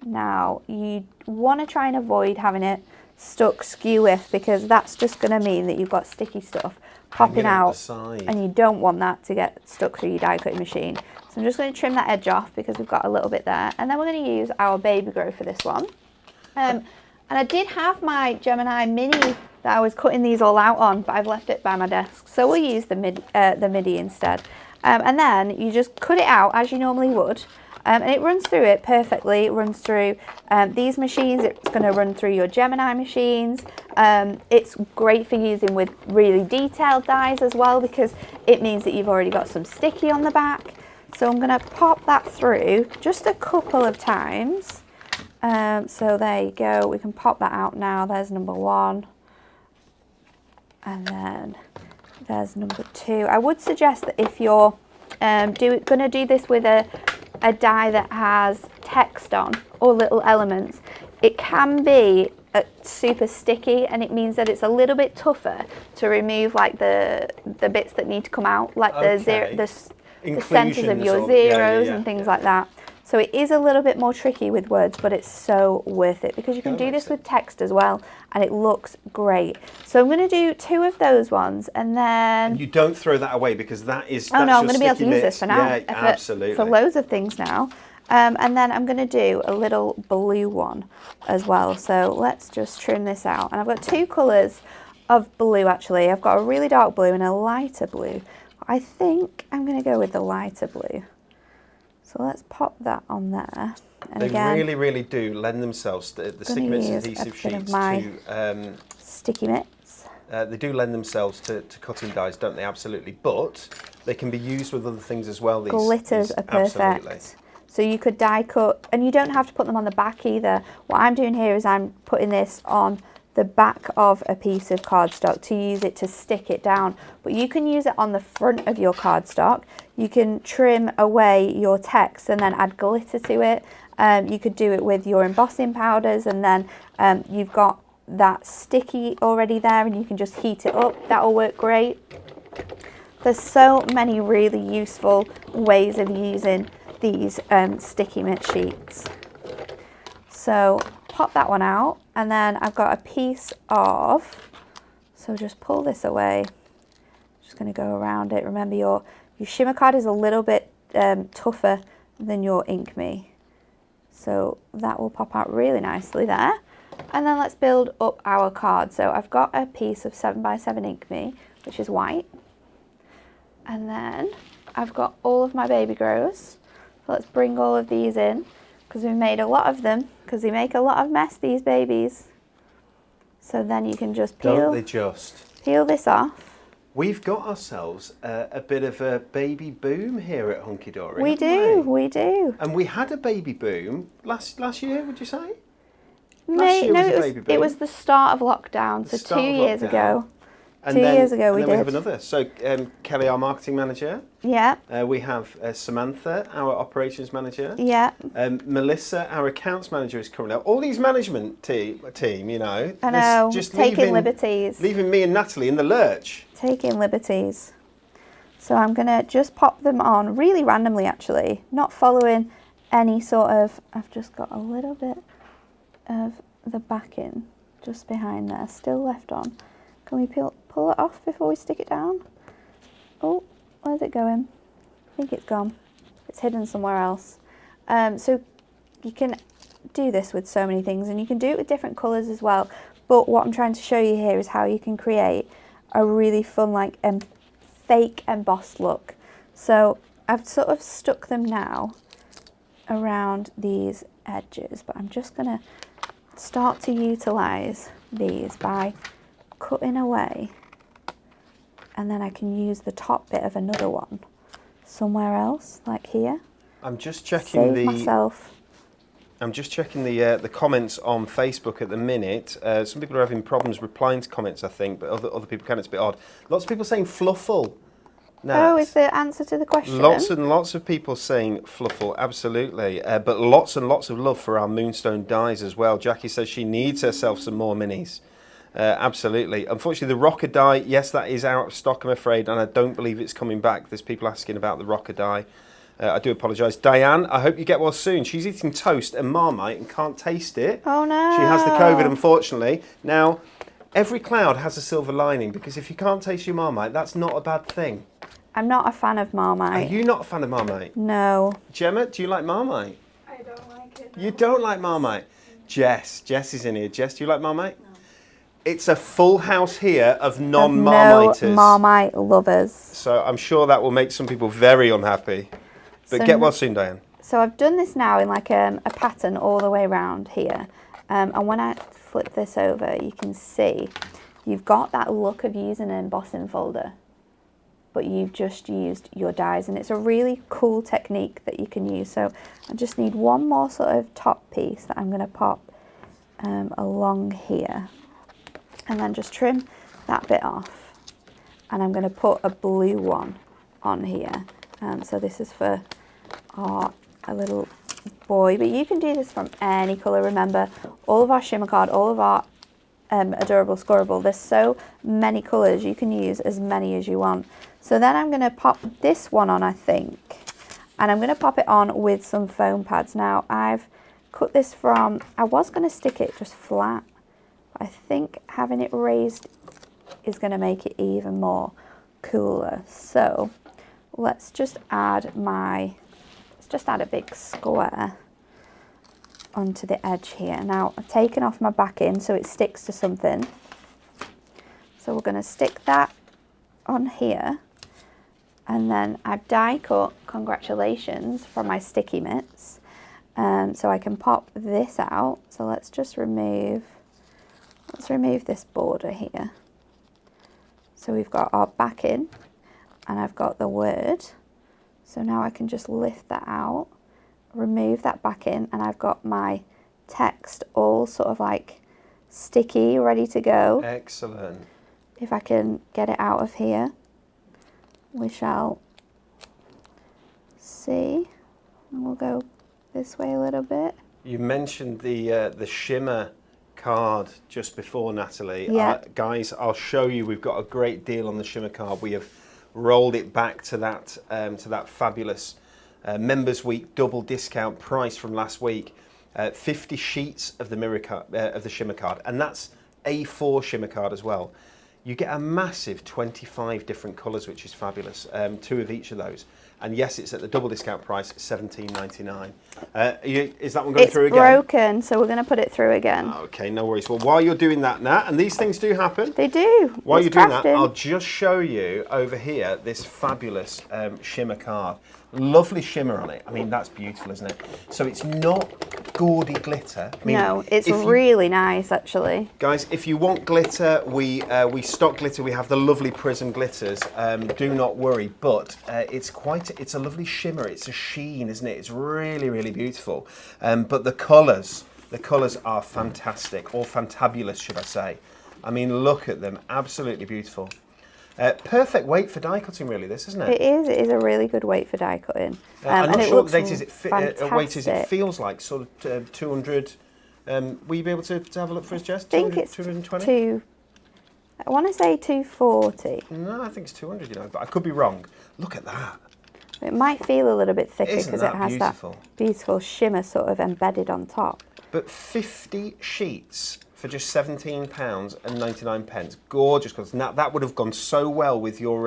Now, you want to try and avoid having it stuck skew with, because that's just going to mean that you've got sticky stuff popping out, and you don't want that to get stuck through your die cutting machine. So I'm just going to trim that edge off because we've got a little bit there, and then we're going to use our baby grow for this one. And I did have my Gemini mini that I was cutting these all out on, but I've left it by my desk, so we'll use the MIDI instead. And then you just cut it out as you normally would. And it runs through it perfectly. It runs through these machines. It's going to run through your Gemini machines. It's great for using with really detailed dies as well, because it means that you've already got some sticky on the back. So I'm going to pop that through just a couple of times. So there you go. We can pop that out now. There's number 1. And then there's number 2. I would suggest that if you're going to do this with a die that has text on or little elements, it can be super sticky, and it means that it's a little bit tougher to remove like the bits that need to come out, like the centers of your zeros and things like that. So it is a little bit more tricky with words, but it's so worth it, because you can do this with text as well, and it looks great. So I'm going to do 2 of those ones, and then... And you don't throw that away, because that is... Oh no, I'm going to be able to use this for now. Yeah, absolutely. For loads of things now. And then I'm going to do a little blue one as well. So let's just trim this out. And I've got 2 colours of blue actually. I've got a really dark blue and a lighter blue. I think I'm going to go with the lighter blue. So let's pop that on there. And they again, really do lend themselves, the Sticky Mitts adhesive sheets, to... Sticky Mitts. They do lend themselves to cutting dies, don't they? Absolutely. But they can be used with other things as well. Glitters are perfect. Absolutely. So you could die cut, and you don't have to put them on the back either. What I'm doing here is I'm putting this on the back of a piece of cardstock to use it to stick it down. But you can use it on the front of your cardstock. You can trim away your text and then add glitter to it. You could do it with your embossing powders, and then you've got that sticky already there, and you can just heat it up. That'll work great. There's so many really useful ways of using these sticky mitt sheets. So pop that one out, and then I've got a piece of, so just pull this away. Just going to go around it. Remember your shimmer card is a little bit tougher than your Ink Me. So that will pop out really nicely there. And then let's build up our card. So I've got a piece of 7x7 Ink Me, which is white. And then I've got all of my baby grows. So let's bring all of these in, because we've made a lot of them, because they make a lot of mess, these babies. So then you can just peel. Don't they just? Peel this off. We've got ourselves a bit of a baby boom here at Hunky Dory. We do. And we had a baby boom last year, would you say? It was the start of lockdown, so 2 years ago. And 2 years ago we did. We have another. So Kelly, our marketing manager. Yeah. We have Samantha, our operations manager. Yeah. Melissa, our accounts manager, is coming out. All these management team, you know. I know. Just taking liberties. Leaving me and Natalie in the lurch. Taking liberties. So I'm going to just pop them on really randomly, actually. Not following any sort of... I've just got a little bit of the backing just behind there, still left on. Can we pull it off before we stick it down? Oh, where's it going? I think it's gone. It's hidden somewhere else. So you can do this with so many things, and you can do it with different colours as well. But what I'm trying to show you here is how you can create a really fun, like, fake embossed look. So I've sort of stuck them now around these edges, but I'm just going to start to utilise these by cutting away, and then I can use the top bit of another one somewhere else, like here. I'm just checking I'm just checking the comments on Facebook at the minute. Some people are having problems replying to comments, I think, but other people can. It's a bit odd. Lots of people saying fluffle. Nat. Oh, is the answer to the question? Lots and lots of people saying fluffle, absolutely. But lots and lots of love for our Moonstone Dies as well. Jackie says she needs herself some more minis. Absolutely. Unfortunately, the rocker die, yes, that is out of stock, I'm afraid, and I don't believe it's coming back. There's people asking about the rocker die. I do apologise. Diane, I hope you get well soon. She's eating toast and Marmite and can't taste it. Oh, no. She has the COVID, unfortunately. Now, every cloud has a silver lining, because if you can't taste your Marmite, that's not a bad thing. I'm not a fan of Marmite. Are you not a fan of Marmite? No. Gemma, do you like Marmite? I don't like it. No. You don't like Marmite? Jess is in here. Jess, do you like Marmite? No. It's a full house here of non-Marmiters. No Marmite lovers. So I'm sure that will make some people very unhappy. But So get well soon, Diane. So I've done this now in like a pattern all the way around here. And when I flip this over, you can see you've got that look of using an embossing folder, but you've just used your dies, and it's a really cool technique that you can use. So I just need one more sort of top piece that I'm going to pop along here, and then just trim that bit off, and I'm going to put a blue one on here. So this is for a little boy, but you can do this from any colour. Remember, all of our shimmer card, all of our adorable scoreable, there's so many colours, you can use as many as you want. So then I'm going to pop this one on, I think, and I'm going to pop it on with some foam pads. Now I've cut this from, I was going to stick it just flat, but I think having it raised is going to make it even more cooler. So let's just add a big square onto the edge here. Now I've taken off my backing so it sticks to something. So we're going to stick that on here, and then I've die cut congratulations from my sticky mitts, so I can pop this out. So let's remove this border here. So we've got our backing and I've got the word. So now I can just lift that out, remove that back in, and I've got my text all sort of like sticky, ready to go. Excellent. If I can get it out of here, we shall see. And we'll go this way a little bit. You mentioned the shimmer card just before, Natalie. Yeah. Guys, I'll show you. We've got a great deal on the shimmer card. We have rolled it back to that fabulous Members Week double discount price from last week. 50 sheets of the shimmer card, and that's A4 shimmer card as well. You get a massive 25 different colours, which is fabulous. 2 of each of those. And yes, it's at the double discount price, $17.99. Is that one going through again? It's broken, so we're going to put it through again. Okay, no worries. Well, while you're doing that, Nat, and these things do happen. They do. While you're doing that, I'll just show you over here this fabulous shimmer card. Lovely shimmer on it. I mean, that's beautiful, isn't it? So it's not gaudy glitter. I mean, no, it's really nice, actually. Guys, if you want glitter, we stock glitter. We have the lovely Prism glitters. Do not worry, but it's a lovely shimmer. It's a sheen, isn't it? It's really, really beautiful. But the colours are fantastic, or fantabulous, should I say? I mean, look at them. Absolutely beautiful. Perfect weight for die cutting, really, this, isn't it? It is. It is a really good weight for die cutting. I'm not and sure what it weight is. It feels like sort of 200. Will you be able to have a look for us, Jess? I think it's 220? I want to say 240. No, I think it's 200, you know, but I could be wrong. Look at that. It might feel a little bit thicker Isn't because that it has beautiful? that beautiful shimmer sort of embedded on top. But 50 sheets for just £17.99. Gorgeous, because that would have gone so well with your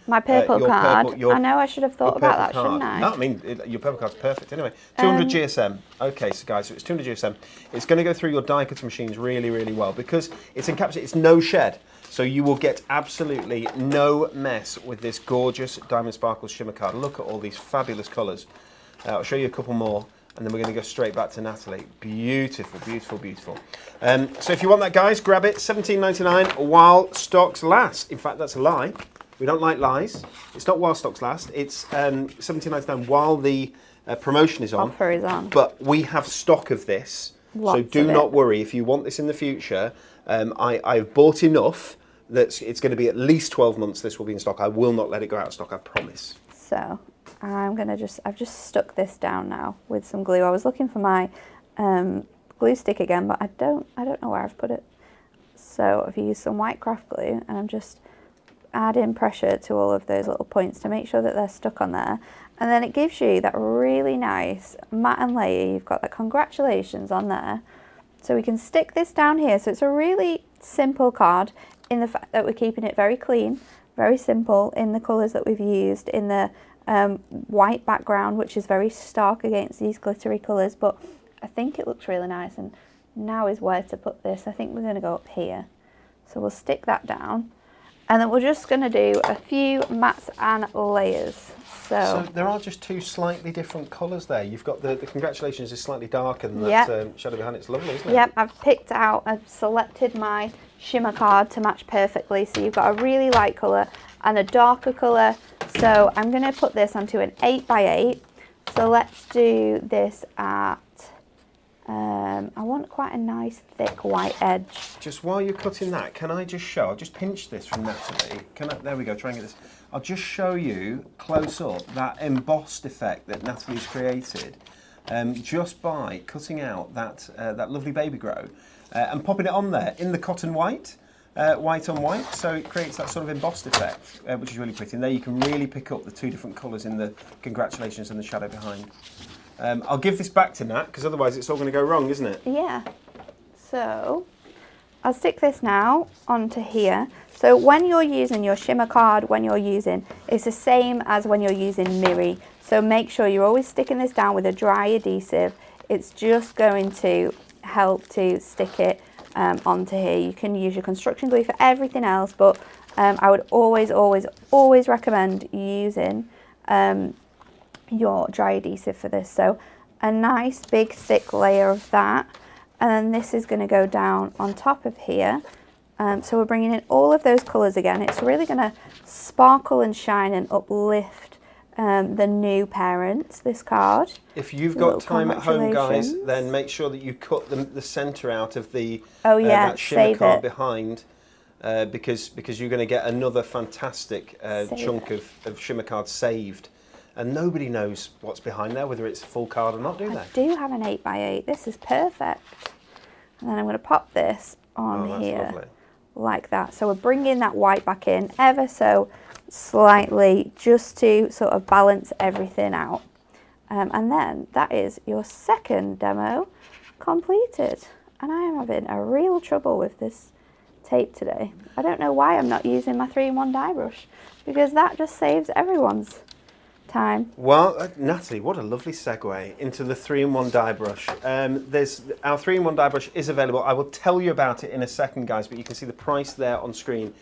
my purple card. Purple, I know, I should have thought about that, shouldn't I? No, I mean, your purple card's perfect. Anyway, 200 GSM. Okay, so guys, so it's 200 GSM. It's going to go through your die cutting machines really, really well because it's encapsulated. It's no shed, so you will get absolutely no mess with this gorgeous Diamond Sparkle shimmer card. Look at all these fabulous colours. I'll show you a couple more, and then we're going to go straight back to Natalie. Beautiful, beautiful, beautiful. So if you want that, guys, grab it. $17.99 while stocks last. In fact, that's a lie. We don't like lies. It's not while stocks last. It's $17.99 while the promotion is on. Offer is on. But we have stock of this. So do not worry. If you want this in the future, I've bought enough that it's going to be at least 12 months this will be in stock. I will not let it go out of stock, I promise. So I've just stuck this down now with some glue. I was looking for my glue stick again, but I don't know where I've put it. So I've used some white craft glue, and I'm just adding pressure to all of those little points to make sure that they're stuck on there. And then it gives you that really nice matte and layer. You've got the congratulations on there. So we can stick this down here. So it's a really simple card in the fact that we're keeping it very clean, very simple in the colours that we've used, in the white background, which is very stark against these glittery colours, but I think it looks really nice. And now is where to put this. I think we're going to go up here. So we'll stick that down, and then we're just going to do a few mattes and layers. So there are just 2 slightly different colours there. You've got the congratulations is slightly darker than that shadow behind it's lovely, isn't it? Yep, I've selected my shimmer card to match perfectly. So you've got a really light colour and a darker colour. So I'm going to put this onto an 8x8. So let's do this at, I want quite a nice thick white edge. Just while you're cutting that, can I just show, I'll just pinch this from Natalie. There we go, try and get this. I'll just show you close up that embossed effect that Natalie's created just by cutting out that lovely baby grow and popping it on there in the cotton white. White on white, so it creates that sort of embossed effect, which is really pretty. And there you can really pick up the 2 different colours in the congratulations and the shadow behind. I'll give this back to Nat, because otherwise it's all going to go wrong, isn't it? Yeah. So I'll stick this now onto here. So when you're using your shimmer card, it's the same as when you're using Miri. So make sure you're always sticking this down with a dry adhesive. It's just going to help to stick it onto here. You can use your construction glue for everything else, but I would always recommend using your dry adhesive for this. So a nice big thick layer of that, and then this is going to go down on top of here. So we're bringing in all of those colours again. It's really going to sparkle and shine and uplift the new parents this card. If you've got time at home, guys, Congratulations. then make sure that you cut the centre out of the yeah, that shimmer save card it. behind, because you're going to get another fantastic chunk of shimmer cards saved, and nobody knows what's behind there, whether it's a full card or not, do they? I do have an 8x8. This is perfect. And then I'm going to pop this on here lovely. like that. So we're bringing that white back in ever so slightly, just to sort of balance everything out. And then that is your second demo completed. And I am having a real trouble with this tape today. I don't know why I'm not using my 3-in-1 die brush, because that just saves everyone's time. Well, Natalie, what a lovely segue into the 3-in-1 die brush. There's our 3-in-1 die brush is available. I will tell you about it in a second, guys, but you can see the price there on screen,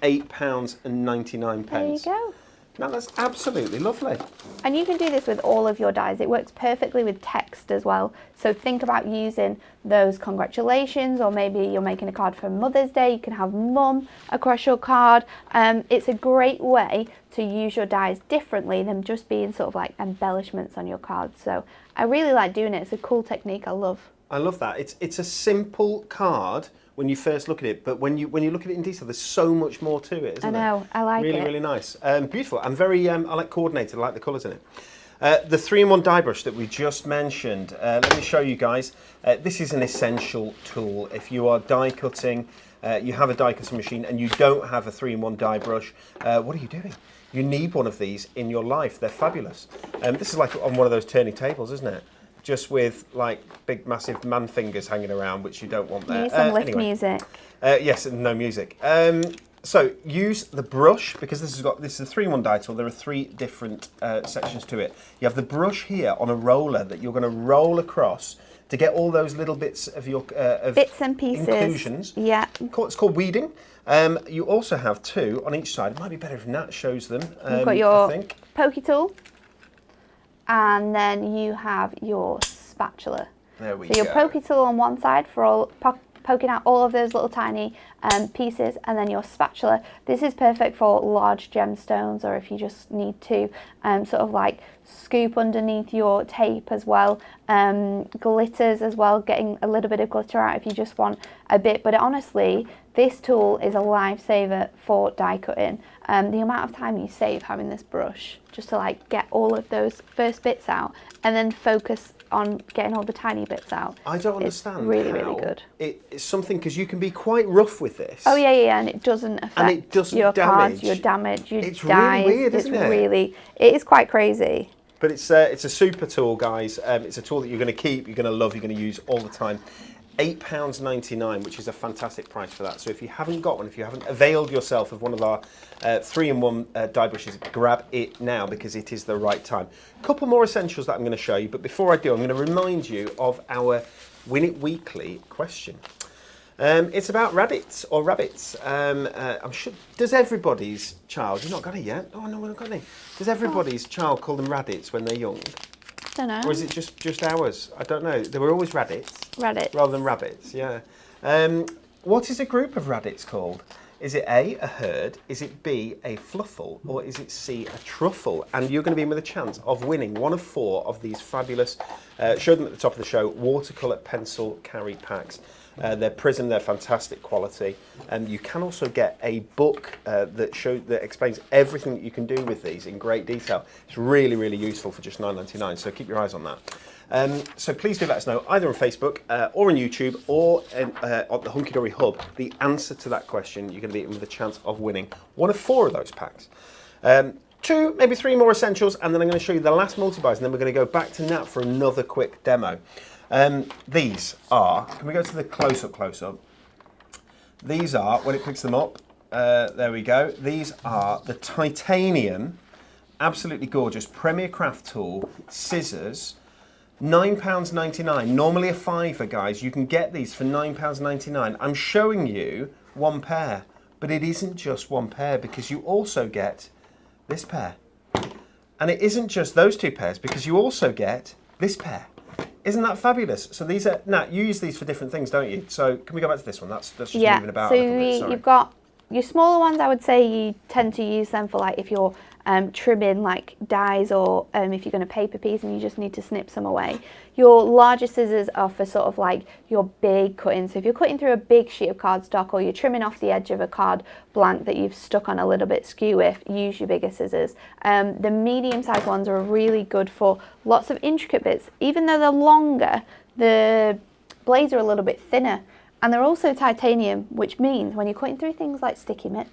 £8.99. There you go. Now that's absolutely lovely. And you can do this with all of your dies. It works perfectly with text as well. So think about using those congratulations, or maybe you're making a card for Mother's Day. You can have mum across your card. It's a great way to use your dies differently than just being sort of like embellishments on your cards. So I really like doing it. It's a cool technique I love. I love that. It's a simple card when you first look at it, but when you look at it in detail, there's so much more to it, isn't there? I know, I like it. Really, really nice. Beautiful and very, I like coordinated, I like the colours in it. The 3-in-1 die brush that we just mentioned, let me show you guys. This is an essential tool. If you are die cutting, you have a die cutting machine and you don't have a 3-in-1 die brush, what are you doing? You need one of these in your life. They're fabulous. This is like on one of those turning tables, isn't it? Just with like big massive man fingers hanging around, which you don't want there. Need some lift anyway. music. Yes, and no music. So use the brush, because this is a 3-in-1 die tool. There are 3 different sections to it. You have the brush here on a roller that you're going to roll across to get all those little bits of your bits and pieces. Inclusions. Yeah. It's called weeding. You also have 2 on each side. It might be better if Nat shows them. You've got your I think. pokey tool, and then you have your spatula. There we go. So your pokey tool on one side for all poking out all of those little tiny pieces, and then your spatula. This is perfect for large gemstones, or if you just need to sort of like scoop underneath your tape as well. Glitters as well, getting a little bit of glitter out if you just want a bit. But honestly, this tool is a lifesaver for die cutting. The amount of time you save having this brush just to like get all of those first bits out and then focus on getting all the tiny bits out. I don't understand. It's really, really good. It's something, because you can be quite rough with this. Oh yeah, and it doesn't affect your cards, your damage, your it's dies. Really weird, isn't it? It is quite crazy. But it's a super tool, guys. It's a tool that you're going to keep, you're going to love, you're going to use all the time. £8.99, which is a fantastic price for that. So if you haven't got one, if you haven't availed yourself of one of our 3-in-1 die brushes, grab it now, because it is the right time. A couple more essentials that I'm going to show you, but before I do, I'm going to remind you of our Win It Weekly question. It's about rabbits or rabbits. I'm sure. Does everybody's child? You've not got it yet. Oh no, we've not got any. Does everybody's child call them rabbits when they're young? Don't know. Or is it just ours? I don't know. They were always rabbits. Rabbits. Rather than rabbits, yeah. What is a group of rabbits called? Is it A, a herd? Is it B, a fluffle? Or is it C, a truffle? And you're going to be in with a chance of winning one of 4 of these fabulous, show them at the top of the show, watercolour pencil carry packs. They're Prism, they're fantastic quality. You can also get a book that explains everything that you can do with these in great detail. It's really, really useful for just $9.99, so keep your eyes on that. So please do let us know, either on Facebook or on YouTube or on the Hunky Dory Hub, the answer to that question. You're going to be in with a chance of winning one of 4 of those packs. 2, maybe 3 more essentials, and then I'm going to show you the last multi-buys, and then we're going to go back to Nat for another quick demo. These are, can we go to the close-up? These are, when it picks them up, there we go. These are the titanium, absolutely gorgeous, Premier Craft tool, scissors, £9.99, normally a £5, guys. You can get these for £9.99. I'm showing you 1 pair, but it isn't just 1 pair, because you also get this pair. And it isn't just those 2 pairs, because you also get this pair. Isn't that fabulous? So these are, Nat, you use these for different things, don't you? So can we go back to this one? That's just moving about a little bit, sorry. You've got your smaller ones. I would say you tend to use them for like if you're trimming like dies, or if you're going to paper piece and you just need to snip some away. Your larger scissors are for sort of like your big cutting. So if you're cutting through a big sheet of cardstock, or you're trimming off the edge of a card blank that you've stuck on a little bit skew with, use your bigger scissors. The medium-sized ones are really good for lots of intricate bits. Even though they're longer, the blades are a little bit thinner, and they're also titanium, which means when you're cutting through things like sticky mitts,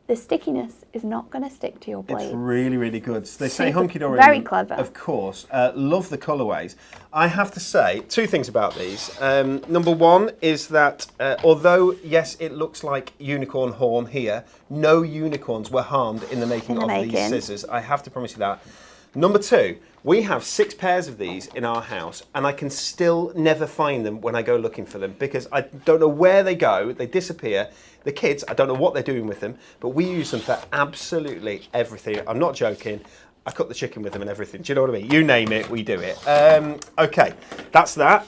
the stickiness is not going to stick to your blade. It's really, really good. They say hunky-dory. Very clever. Of course. Love the colourways. I have to say two things about these. Number one is that although, yes, it looks like unicorn horn here, no unicorns were harmed in the making of these scissors. I have to promise you that. Number two, we have 6 pairs of these in our house, and I can still never find them when I go looking for them, because I don't know where they go. They disappear. The kids, I don't know what they're doing with them, but we use them for absolutely everything. I'm not joking. I cook the chicken with them and everything. Do you know what I mean? You name it, we do it. Okay, that's that.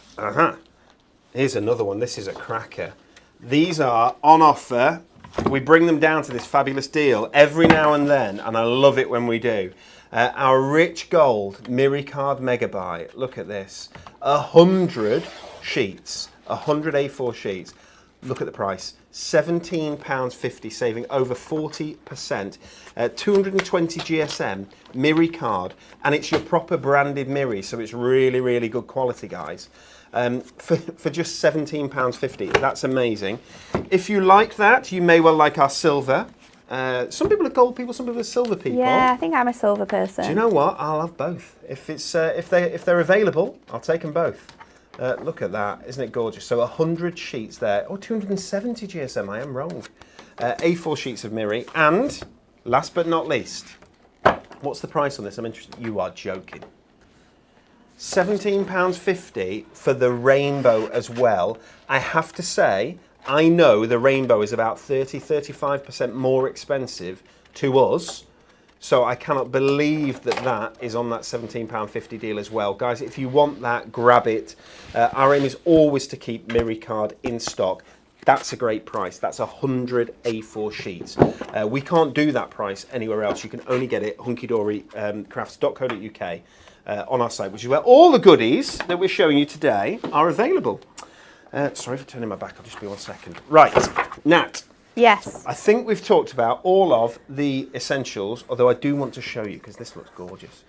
Here's another one. This is a cracker. These are on offer. We bring them down to this fabulous deal every now and then, and I love it when we do. Our rich gold Miri Card Megabyte. Look at this. 100 sheets. 100 A4 sheets. Look at the price. £17.50, saving over 40%. 220 GSM Miri card, and it's your proper branded Miri, so it's really, really good quality, guys. For just £17.50, that's amazing. If you like that, you may well like our silver. Some people are gold people, some people are silver people. Yeah, I think I'm a silver person. Do you know what? I'll have both. If they're available, I'll take them both. Look at that, isn't it gorgeous? So 100 sheets there. Oh, 270 GSM, I am wrong. A4 sheets of Miri. And last but not least, what's the price on this? I'm interested. You are joking. £17.50 for the rainbow as well. I have to say, I know the rainbow is about 30-35% more expensive to us, so I cannot believe that that is on that £17.50 deal as well. Guys, if you want that, grab it. Our aim is always to keep Miri card in stock. That's a great price. That's 100 A4 sheets. We can't do that price anywhere else. You can only get it hunkydorycrafts.co.uk on our site, which is where all the goodies that we're showing you today are available. Sorry for turning my back, I'll just be 1 second. Right, Nat. Yes. I think we've talked about all of the essentials, although I do want to show you because this looks gorgeous.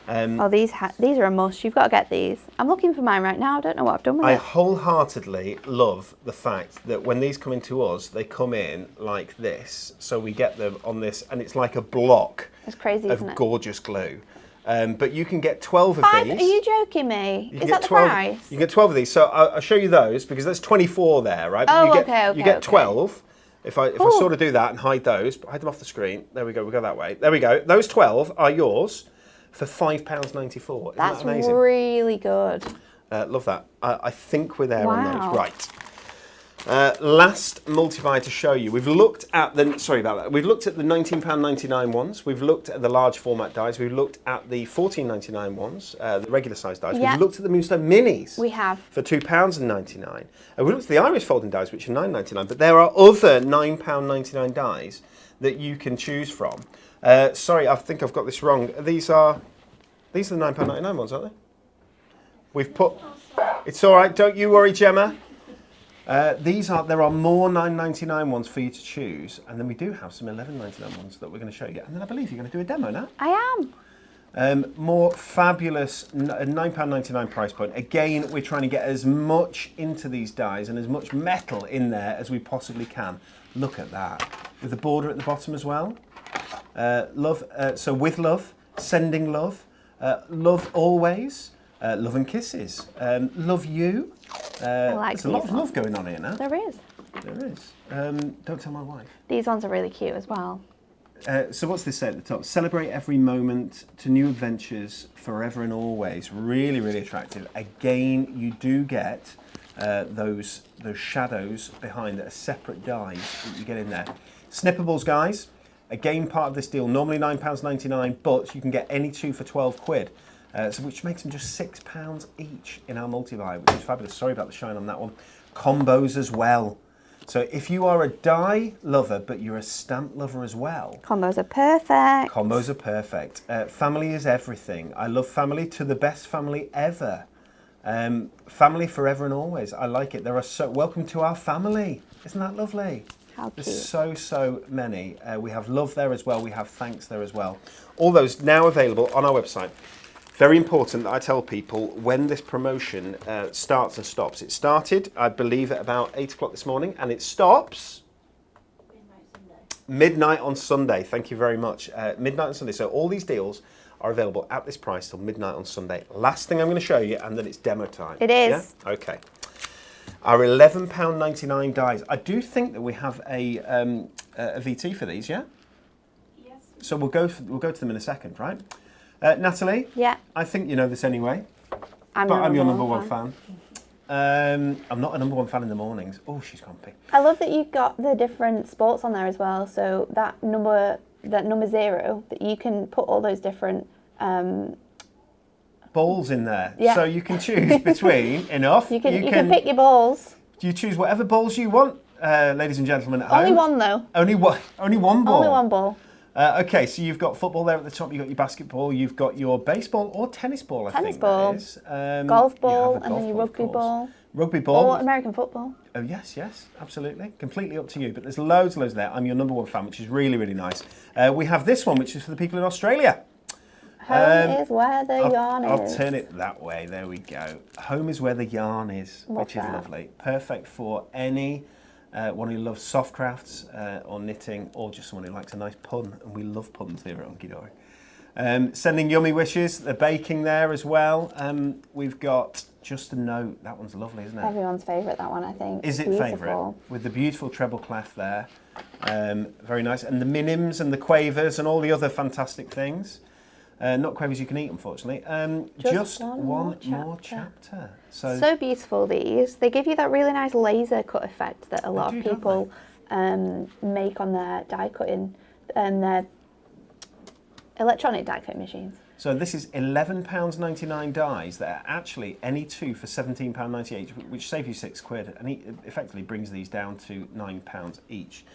These are a must. You've got to get these. I'm looking for mine right now. I don't know what I've done with it. I wholeheartedly love the fact that when these come into us, they come in like this. So we get them on this, and it's like a block It's crazy, isn't it? of gorgeous glue. But you can get 12 of these. Are you joking me? Is that the 12, price? You can get 12 of these. So I'll show you those because there's 24 there, right? Oh, You get 12. If I sort of do that and hide those, hide them off the screen. There we go. We go that way. There we go. Those 12 are yours for £5.94. Isn't that amazing? That's really good. Love that. I think we're there on Wow. those. Right. Last multibuy to show you. We've looked at the, sorry about that. We've looked at the £19.99 ones. We've looked at the large format dies. We've looked at the £14.99 ones, the regular size dies. Yeah. We've looked at the Moonstone minis. We have. For £2.99. And we looked at the Iris folding dies, which are £9.99. But there are other £9.99 dies that you can choose from. Sorry, I think I've got this wrong. These are the £9.99 ones, aren't they? We've put, it's all right, don't you worry, Gemma. There are more £9.99 ones for you to choose, and then we do have some £11.99 ones that we're going to show you. And then I believe you're going to do a demo now. I am. More fabulous £9.99 price point. Again, we're trying to get as much into these dies and as much metal in there as we possibly can. Look at that. With the border at the bottom as well. Love, so with love, sending love, love always, love and kisses, love you. There's a lot of love going on here now. There is. There is. Don't tell my wife. These ones are really cute as well. So what's this say at the top? Celebrate every moment to new adventures forever and always. Really, really attractive. Again, you do get those shadows behind that are separate dies that you get in there. Snippables, guys. Again, part of this deal. Normally £9.99, but you can get any two for 12 quid. So which makes them just £6 each in our multi-buy, which is fabulous. Sorry about the shine on that one. Combos as well. So if you are a die lover, but you're a stamp lover as well, Combos are perfect. combos are perfect. Family is everything. I love family to the best family ever. Family forever and always. I like it. There are welcome to our family. Isn't that lovely? How cute. There's so many. We have love there as well. We have thanks there as well. All those now available on our website. Very important that I tell people when this promotion starts and stops. It started, I believe, at about 8 o'clock this morning, and it stops midnight on Sunday. Thank you very much. Midnight on Sunday. So all these deals are available at this price till midnight on Sunday. Last thing I'm going to show you, and then it's demo time. It is. Yeah? Okay. Our £11.99 dies. I do think that we have a VT for these, yeah? Yes. So we'll go to them in a second, right? Natalie? Yeah. I think you know this anyway. I'm your number one fan. I'm not a number one fan in the mornings. Oh, she's grumpy. I love that you've got the different sports on there as well. So that number 0, that you can put all those different balls in there. Yeah. So you can choose between enough. You can pick your balls. You choose whatever balls you want, ladies and gentlemen at Only home. one though. Only one ball. Only one ball. Okay, so you've got football there at the top, you've got your basketball, you've got your baseball or tennis ball, I think that is. Golf You ball, have a and then your golf rugby course. ball. Rugby ball. Or American football. Oh, yes, absolutely. Completely up to you. But there's loads there. I'm your number one fan, which is really, really nice. We have this one, which is for the people in Australia. Home is where the yarn is. I'll turn it that way. There we go. Home is where the yarn is, which is that. lovely. Perfect for any one who loves soft crafts or knitting, or just someone who likes a nice pun. And we love puns here at Hunky Dory. Sending yummy wishes. The baking there as well. We've got Just a Note. That one's lovely, isn't it? Everyone's favourite, that one, I think. Is it favourite? With the beautiful treble clef there. Very nice. And the minims and the quavers and all the other fantastic things. Not quavers you can eat, unfortunately. Just one more chapter. So beautiful, these. They give you that really nice laser cut effect that a lot of people make on their die cutting and their electronic die cutting machines. So this is £11.99 dies that are actually any two for £17.98, which save you £6, and it effectively brings these down to £9 each.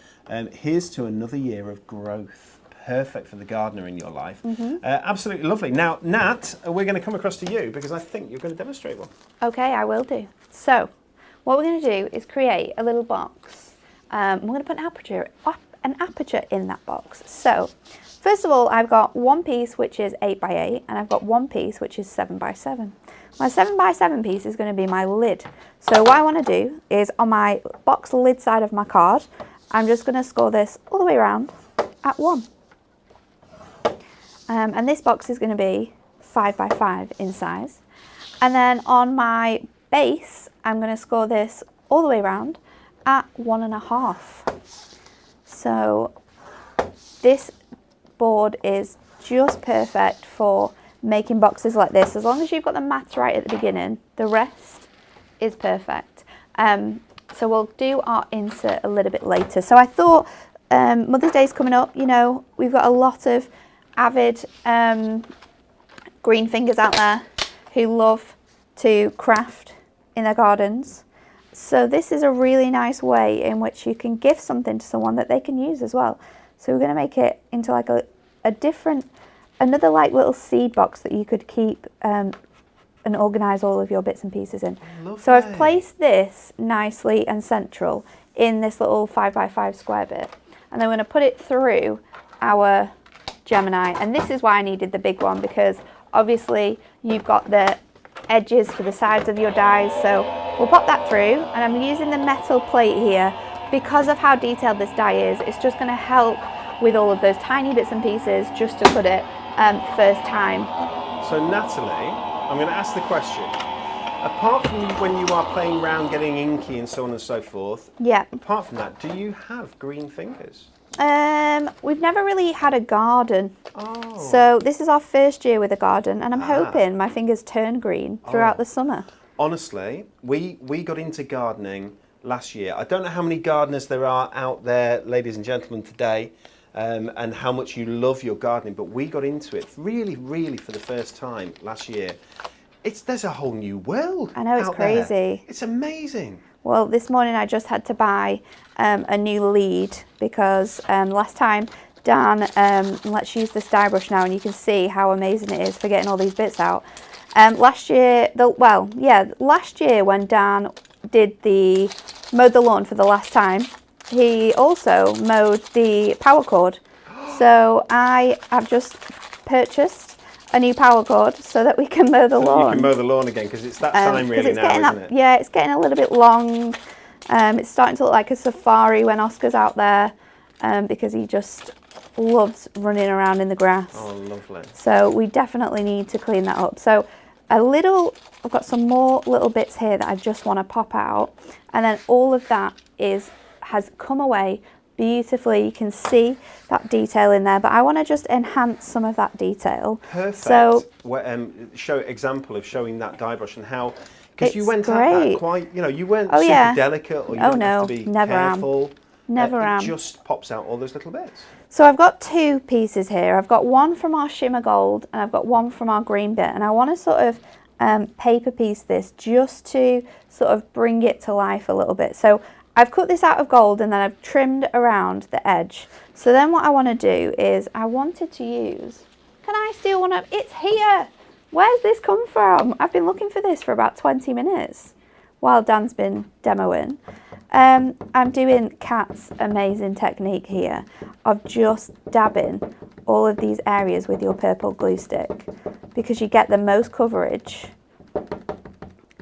Here's to another year of growth. Perfect for the gardener in your life. Absolutely lovely. Now, Nat, we're going to come across to you because I think you're going to demonstrate one. Okay, I will do. So, what we're going to do is create a little box. We're going to put an aperture in that box. So, first of all, I've got one piece which is 8x8, and I've got one piece which is 7x7. My 7x7 piece is going to be my lid. So what I want to do is on my box lid side of my card, I'm just going to score this all the way around at 1. And this box is going to be 5x5 in size. And then on my base, I'm going to score this all the way around at 1.5. So this board is just perfect for making boxes like this. As long as you've got the maths right at the beginning, the rest is perfect. So we'll do our insert a little bit later. So I thought Mother's Day is coming up. You know, we've got a lot of avid green fingers out there who love to craft in their gardens. So this is a really nice way in which you can gift something to someone that they can use as well. So we're going to make it into like another like little seed box that you could keep and organise all of your bits and pieces in. Lovely. So I've placed this nicely and central in this little 5x5 square bit, and then we're going to put it through our Gemini. And this is why I needed the big one, because obviously you've got the edges for the sides of your dies. So we'll pop that through, and I'm using the metal plate here because of how detailed this die is. It's just going to help with all of those tiny bits and pieces just to put it first time. So Natalie, I'm going to ask the question. Apart from when you are playing around getting inky and so on and so forth, Yeah. apart from that, do you have green fingers? We've never really had a garden. Oh. So this is our first year with a garden, and I'm hoping my fingers turn green throughout the summer. Honestly, we got into gardening last year. I don't know how many gardeners there are out there, ladies and gentlemen, today, and how much you love your gardening, but we got into it really, really for the first time last year. There's a whole new world. I know, it's out there. crazy. It's amazing. Well, this morning I just had to buy a new lead because last time Dan, let's use this dye brush now and you can see how amazing it is for getting all these bits out. Last year when Dan mowed the lawn for the last time, he also mowed the power cord. So I have just purchased a new power cord so that we can mow the lawn. You can mow the lawn again because it's that time really now, isn't it? Yeah, it's getting a little bit long. It's starting to look like a safari when Oscar's out there because he just loves running around in the grass. Oh, lovely. So we definitely need to clean that up. So I've got some more little bits here that I just want to pop out. And then all of that has come away beautifully. You can see that detail in there, but I want to just enhance some of that detail. Perfect. So show example of showing that dye brush and how, because you went great. at that quite, you weren't super delicate or you don't have to be careful. Never It just pops out all those little bits. So I've got two pieces here. I've got one from our shimmer gold and I've got one from our green bit, and I want to sort of paper piece this just to sort of bring it to life a little bit. So I've cut this out of gold and then I've trimmed around the edge. So then what I want to do is I wanted to use, can I steal one of, it's here. Where's this come from? I've been looking for this for about 20 minutes while Dan's been demoing. I'm doing Kat's amazing technique here of just dabbing all of these areas with your purple glue stick because you get the most coverage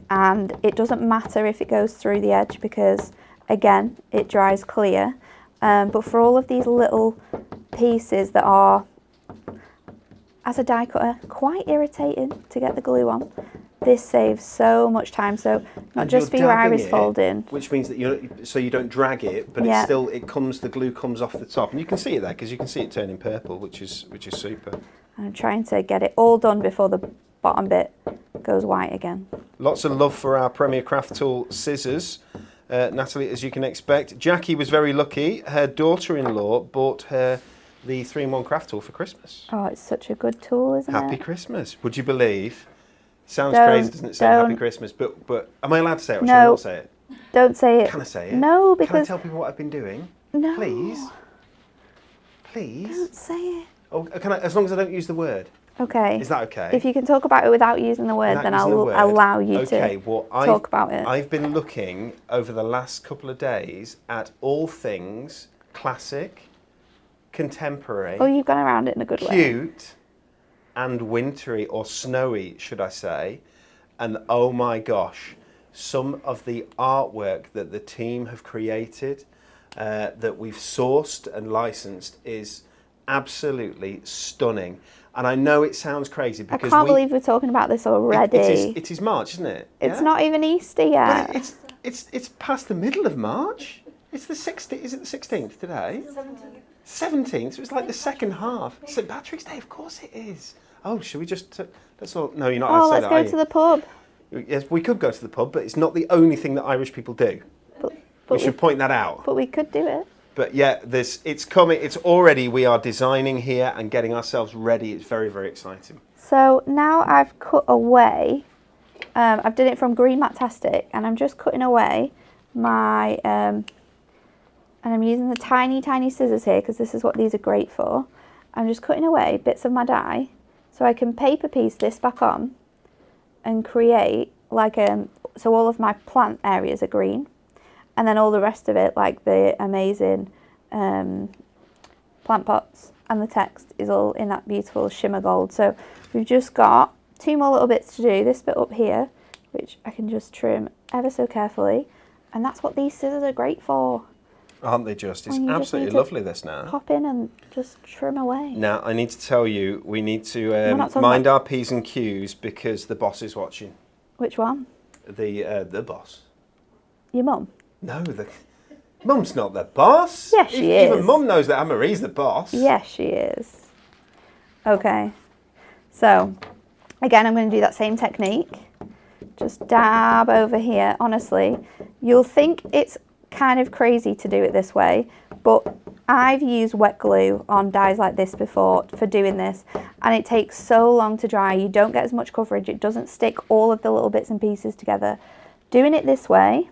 and it doesn't matter if it goes through the edge because again, it dries clear, but for all of these little pieces that are, as a die cutter, quite irritating to get the glue on, this saves so much time. So not just for your iris folding, which means that you don't drag it, but it's still the glue comes off the top, and you can see it there because you can see it turning purple, which is super. I'm trying to get it all done before the bottom bit goes white again. Lots of love for our Premier Craft Tool scissors. Natalie, as you can expect. Jackie was very lucky. Her daughter-in-law bought her the 3-in-1 craft tool for Christmas. Oh, it's such a good tool, isn't it? Happy Christmas. Would you believe? Sounds crazy, doesn't it, say Happy Christmas? But am I allowed to say it or should I not say it? Don't say it. Can I say it? No, because... Can I tell people what I've been doing? No. Please? Please? Don't say it. Oh, can I, as long as I don't use the word. Okay. Is that okay? If you can talk about it without using the word, then I'll allow you to talk about it. I've been looking over the last couple of days at all things classic, contemporary. Oh, you've gone around it in a good way. Cute and wintry, or snowy, should I say. And oh my gosh, some of the artwork that the team have created, that we've sourced and licensed, is absolutely stunning. And I know it sounds crazy because I can't believe we're talking about this already. It is March, isn't it? It's not even Easter yet. But it's past the middle of March. It's the 16th. Is it the 16th today? 17th. So it's like the second half. St. Patrick's Day, of course it is. Oh, should we just? That's all. No, you're not. Oh, let's go to the pub. Yes, we could go to the pub, but it's not the only thing that Irish people do. But we should point that out. But we could do it. But yeah, it's coming. It's already, we are designing here and getting ourselves ready. It's very, very exciting. So now I've cut away, I've done it from Green Matastic, and I'm just cutting away my, and I'm using the tiny, tiny scissors here because this is what these are great for. I'm just cutting away bits of my dye so I can paper piece this back on and create like so all of my plant areas are green. And then all the rest of it, like the amazing plant pots and the text, is all in that beautiful shimmer gold. So we've just got 2 more little bits to do. This bit up here, which I can just trim ever so carefully. And that's what these scissors are great for. Aren't they just? It's absolutely lovely, this now. Pop in and just trim away. Now, I need to tell you, we need to mind our P's and Q's because the boss is watching. Which one? The boss. Your mum? No, Mum's not the boss. Yes, she is. Even Mum knows that Anne-Marie's the boss. Yes, she is. Okay. So, again, I'm going to do that same technique. Just dab over here. Honestly, you'll think it's kind of crazy to do it this way, but I've used wet glue on dyes like this before for doing this, and it takes so long to dry. You don't get as much coverage. It doesn't stick all of the little bits and pieces together. Doing it this way,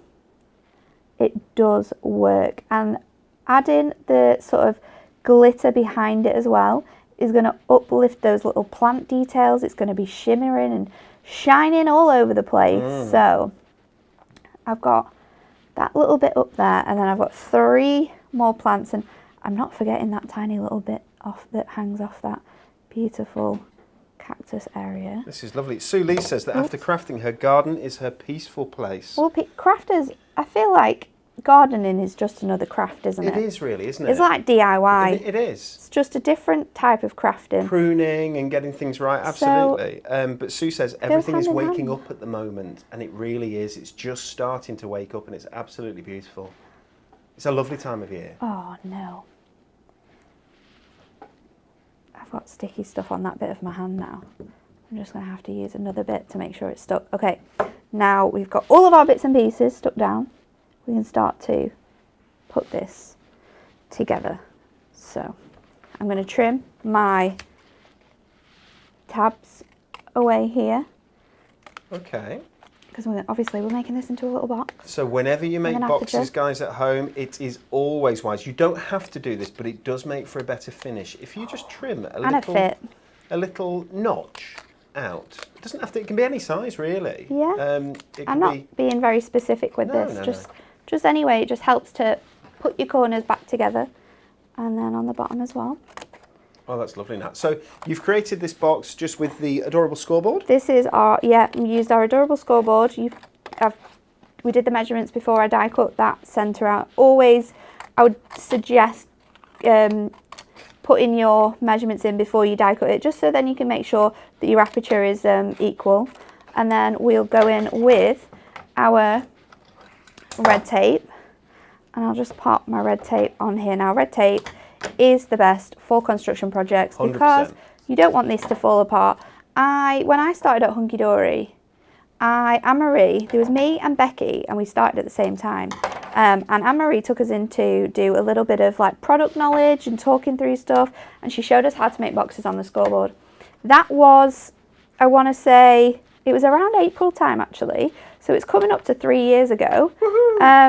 it does work. And adding the sort of glitter behind it as well is going to uplift those little plant details. It's going to be shimmering and shining all over the place. So I've got that little bit up there, and then I've got 3 more plants, and I'm not forgetting that tiny little bit off that hangs off that beautiful cactus area. This is lovely. Sue Lee says that after crafting, her garden is her peaceful place. Well, crafters, I feel like gardening is just another craft, isn't it? It is really, isn't it? It's like DIY. It is. It's just a different type of crafting. Pruning and getting things right, absolutely. But Sue says everything is waking up at the moment, and it really is. It's just starting to wake up, and it's absolutely beautiful. It's a lovely time of year. Oh, no. I've got sticky stuff on that bit of my hand now. I'm just going to have to use another bit to make sure it's stuck. Okay, now we've got all of our bits and pieces stuck down. We can start to put this together. So I'm going to trim my tabs away here. Okay. Because obviously we're making this into a little box. So whenever you make boxes, guys, at home, it is always wise. You don't have to do this, but it does make for a better finish. If you just trim a little notch out. It doesn't have to, it can be any size really. Yeah. I'm not being very specific with this. Just anyway, it just helps to put your corners back together, and then on the bottom as well. Oh, that's lovely, Nat. So you've created this box just with the adorable scoreboard? This is our, we used our adorable scoreboard. We did the measurements before I die cut that centre out. Always, I would suggest putting your measurements in before you die cut it, just so then you can make sure that your aperture is equal. And then we'll go in with our red tape, and I'll just pop my red tape on here. Now, red tape is the best for construction projects 100%. Because you don't want this to fall apart. When I started at Hunky Dory, Anne-Marie, there was me and Becky, and we started at the same time. And Anne-Marie took us in to do a little bit of like product knowledge and talking through stuff, and she showed us how to make boxes on the scoreboard. That was, I want to say, it was around April time actually. So it's coming up to 3 years ago,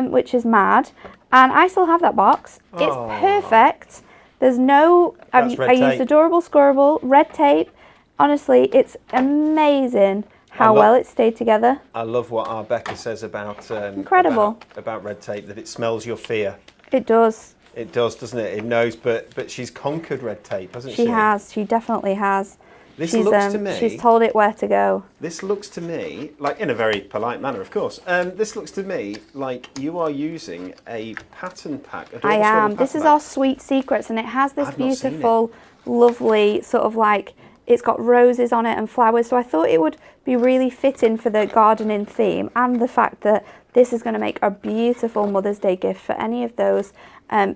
which is mad. And I still have that box. It's perfect. There's no, I used adorable scoreboard, red tape. Honestly, it's amazing how well it stayed together. I love what our Becca says about incredible about red tape, that it smells your fear. It does. It does, doesn't it? It knows, but she's conquered red tape, hasn't she? She has. She definitely has. This looks to me. She's told it where to go. This looks to me, like in a very polite manner, of course. This looks to me like you are using a pattern pack. I am. This is our sweet secrets, and it has this beautiful, lovely sort of like, it's got roses on it and flowers. So I thought it would be really fitting for the gardening theme, and the fact that this is going to make a beautiful Mother's Day gift for any of those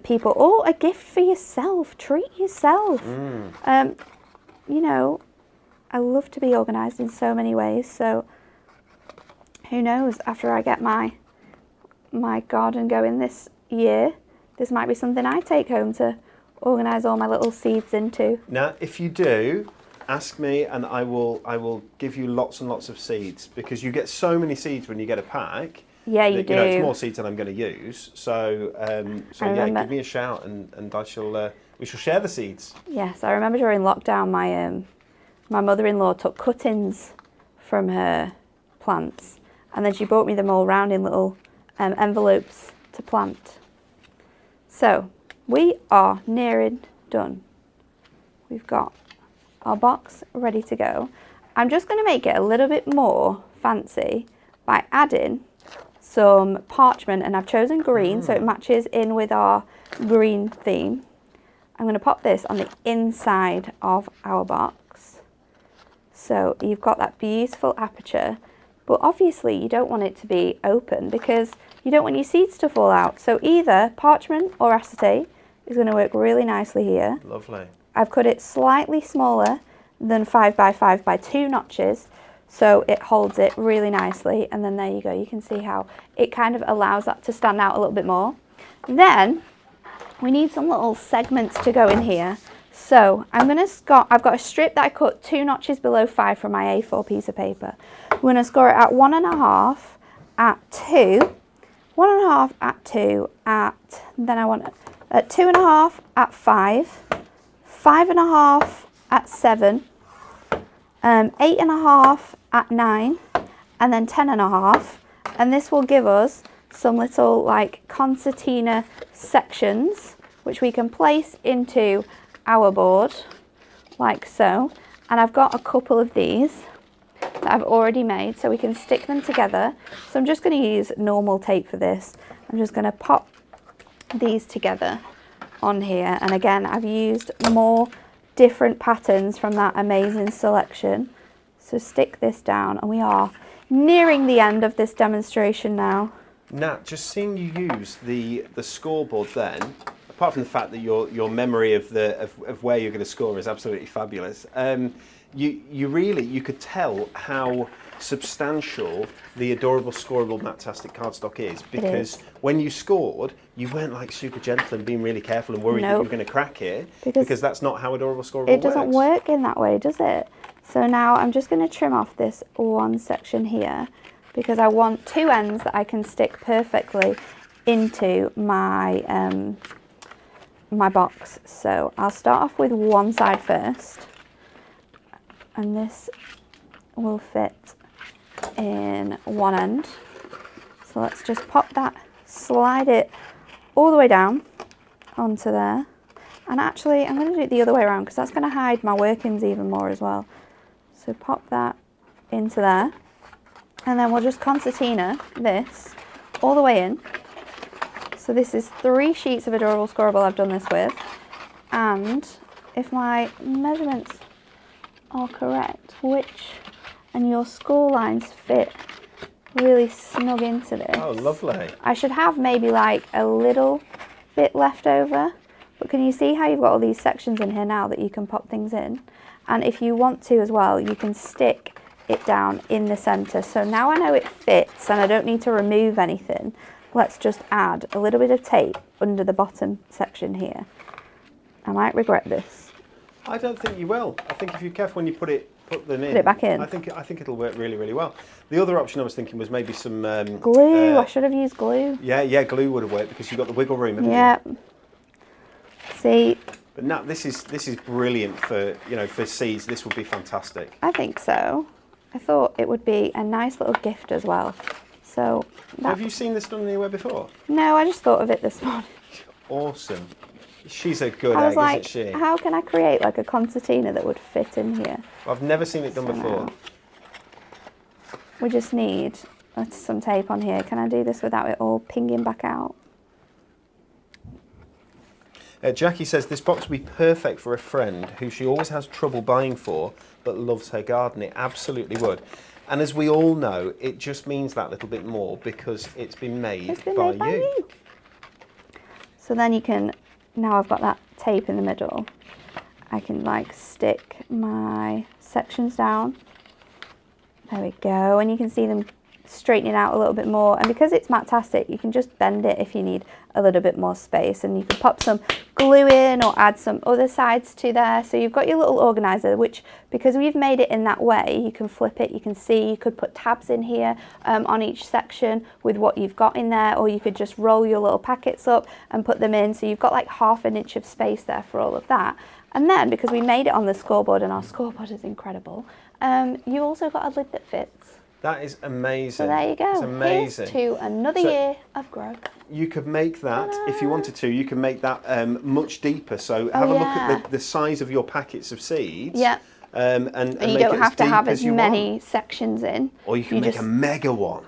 people, or a gift for yourself. Treat yourself. You know, I love to be organised in so many ways, so who knows, after I get my garden going this year, this might be something I take home to organise all my little seeds into. Now, if you do, ask me and I will give you lots and lots of seeds, because you get so many seeds when you get a pack. Yeah, you do. You know, it's more seeds than I'm going to use, so yeah, give me a shout and I shall we shall share the seeds. Yes, I remember during lockdown my mother-in-law took cuttings from her plants, and then she brought me them all round in little envelopes to plant. So we are nearing done. We've got our box ready to go. I'm just going to make it a little bit more fancy by adding some parchment, and I've chosen green so it matches in with our green theme. I'm going to pop this on the inside of our box. So you've got that beautiful aperture, but obviously you don't want it to be open because you don't want your seeds to fall out. So either parchment or acetate is going to work really nicely here. Lovely. I've cut it slightly smaller than 5 by 5 by 2 notches, so it holds it really nicely. And then there you go. You can see how it kind of allows that to stand out a little bit more. Then we need some little segments to go in here. So I've got a strip that I cut 2 notches below 5 from my A4 piece of paper. We're going to score it at 1.5, at 2, 1.5 at 2 then I want at 2.5 at 5, 5.5 at 7, 8.5 at 9, and then 10.5. And this will give us some little like concertina sections, which we can place into our board, like so. And I've got a couple of these that I've already made, so we can stick them together. So I'm just going to use normal tape for this. I'm just going to pop these together on here, and again I've used more different patterns from that amazing selection. So stick this down, and we are nearing the end of this demonstration now. Nat, just seeing you use the scoreboard then, apart from the fact that your memory of where you're going to score is absolutely fabulous, you could tell how substantial the adorable scoreable Matastic cardstock is, because when you scored, you weren't like super gentle and being really careful and worried that you were going to crack it, because that's not how adorable scoreable works. It doesn't work in that way, does it? So now I'm just going to trim off this one section here, because I want two ends that I can stick perfectly into my my box. So I'll start off with one side first, and this will fit in one end. So let's just pop that, slide it all the way down onto there. And actually I'm going to do it the other way around, because that's going to hide my workings even more as well. So pop that into there, and then we'll just concertina this all the way in. So this is 3 sheets of adorable scoreable I've done this with, and if my measurements are correct, and your score lines fit really snug into this. Oh, lovely. I should have maybe like a little bit left over, but can you see how you've got all these sections in here now that you can pop things in? And if you want to as well, you can stick it down in the center. So now I know it fits and I don't need to remove anything. Let's just add a little bit of tape under the bottom section here. I might regret this. I don't think you will. I think if you're careful when you put them in. Put it back in. I think it'll work really, really well. The other option I was thinking was maybe some glue. I should have used glue. Yeah, glue would have worked, because you've got the wiggle room, haven't you? Yep. See. But Nat, this is brilliant for for seeds. This would be fantastic. I think so. I thought it would be a nice little gift as well. So. Have you seen this done anywhere before? No, I just thought of it this morning. Awesome. She's a good egg, isn't she? How can I create like a concertina that would fit in here? I've never seen it done before. We just need some tape on here. Can I do this without it all pinging back out? Jackie says this box would be perfect for a friend who she always has trouble buying for, but loves her garden. It absolutely would. And as we all know, it just means that little bit more because it's been made by you. So then you can, now I've got that tape in the middle, I can like stick my sections down. There we go, and you can see them straightening out a little bit more, and because it's Matastic you can just bend it if you need a little bit more space, and you can pop some glue in or add some other sides to there. So you've got your little organizer, which because we've made it in that way, you can flip it, you can see, you could put tabs in here on each section with what you've got in there, or you could just roll your little packets up and put them in, so you've got like ½ an inch of space there for all of that. And then because we made it on the scoreboard, and our scoreboard is incredible, you also got a lid that fits. That is amazing. So there you go. It's amazing. Here's to another year of growth. You could make that, if you wanted to, you can make that much deeper. So have a look at the size of your packets of seeds. Yeah. And you don't have to have as many sections in. Or you can make a mega one.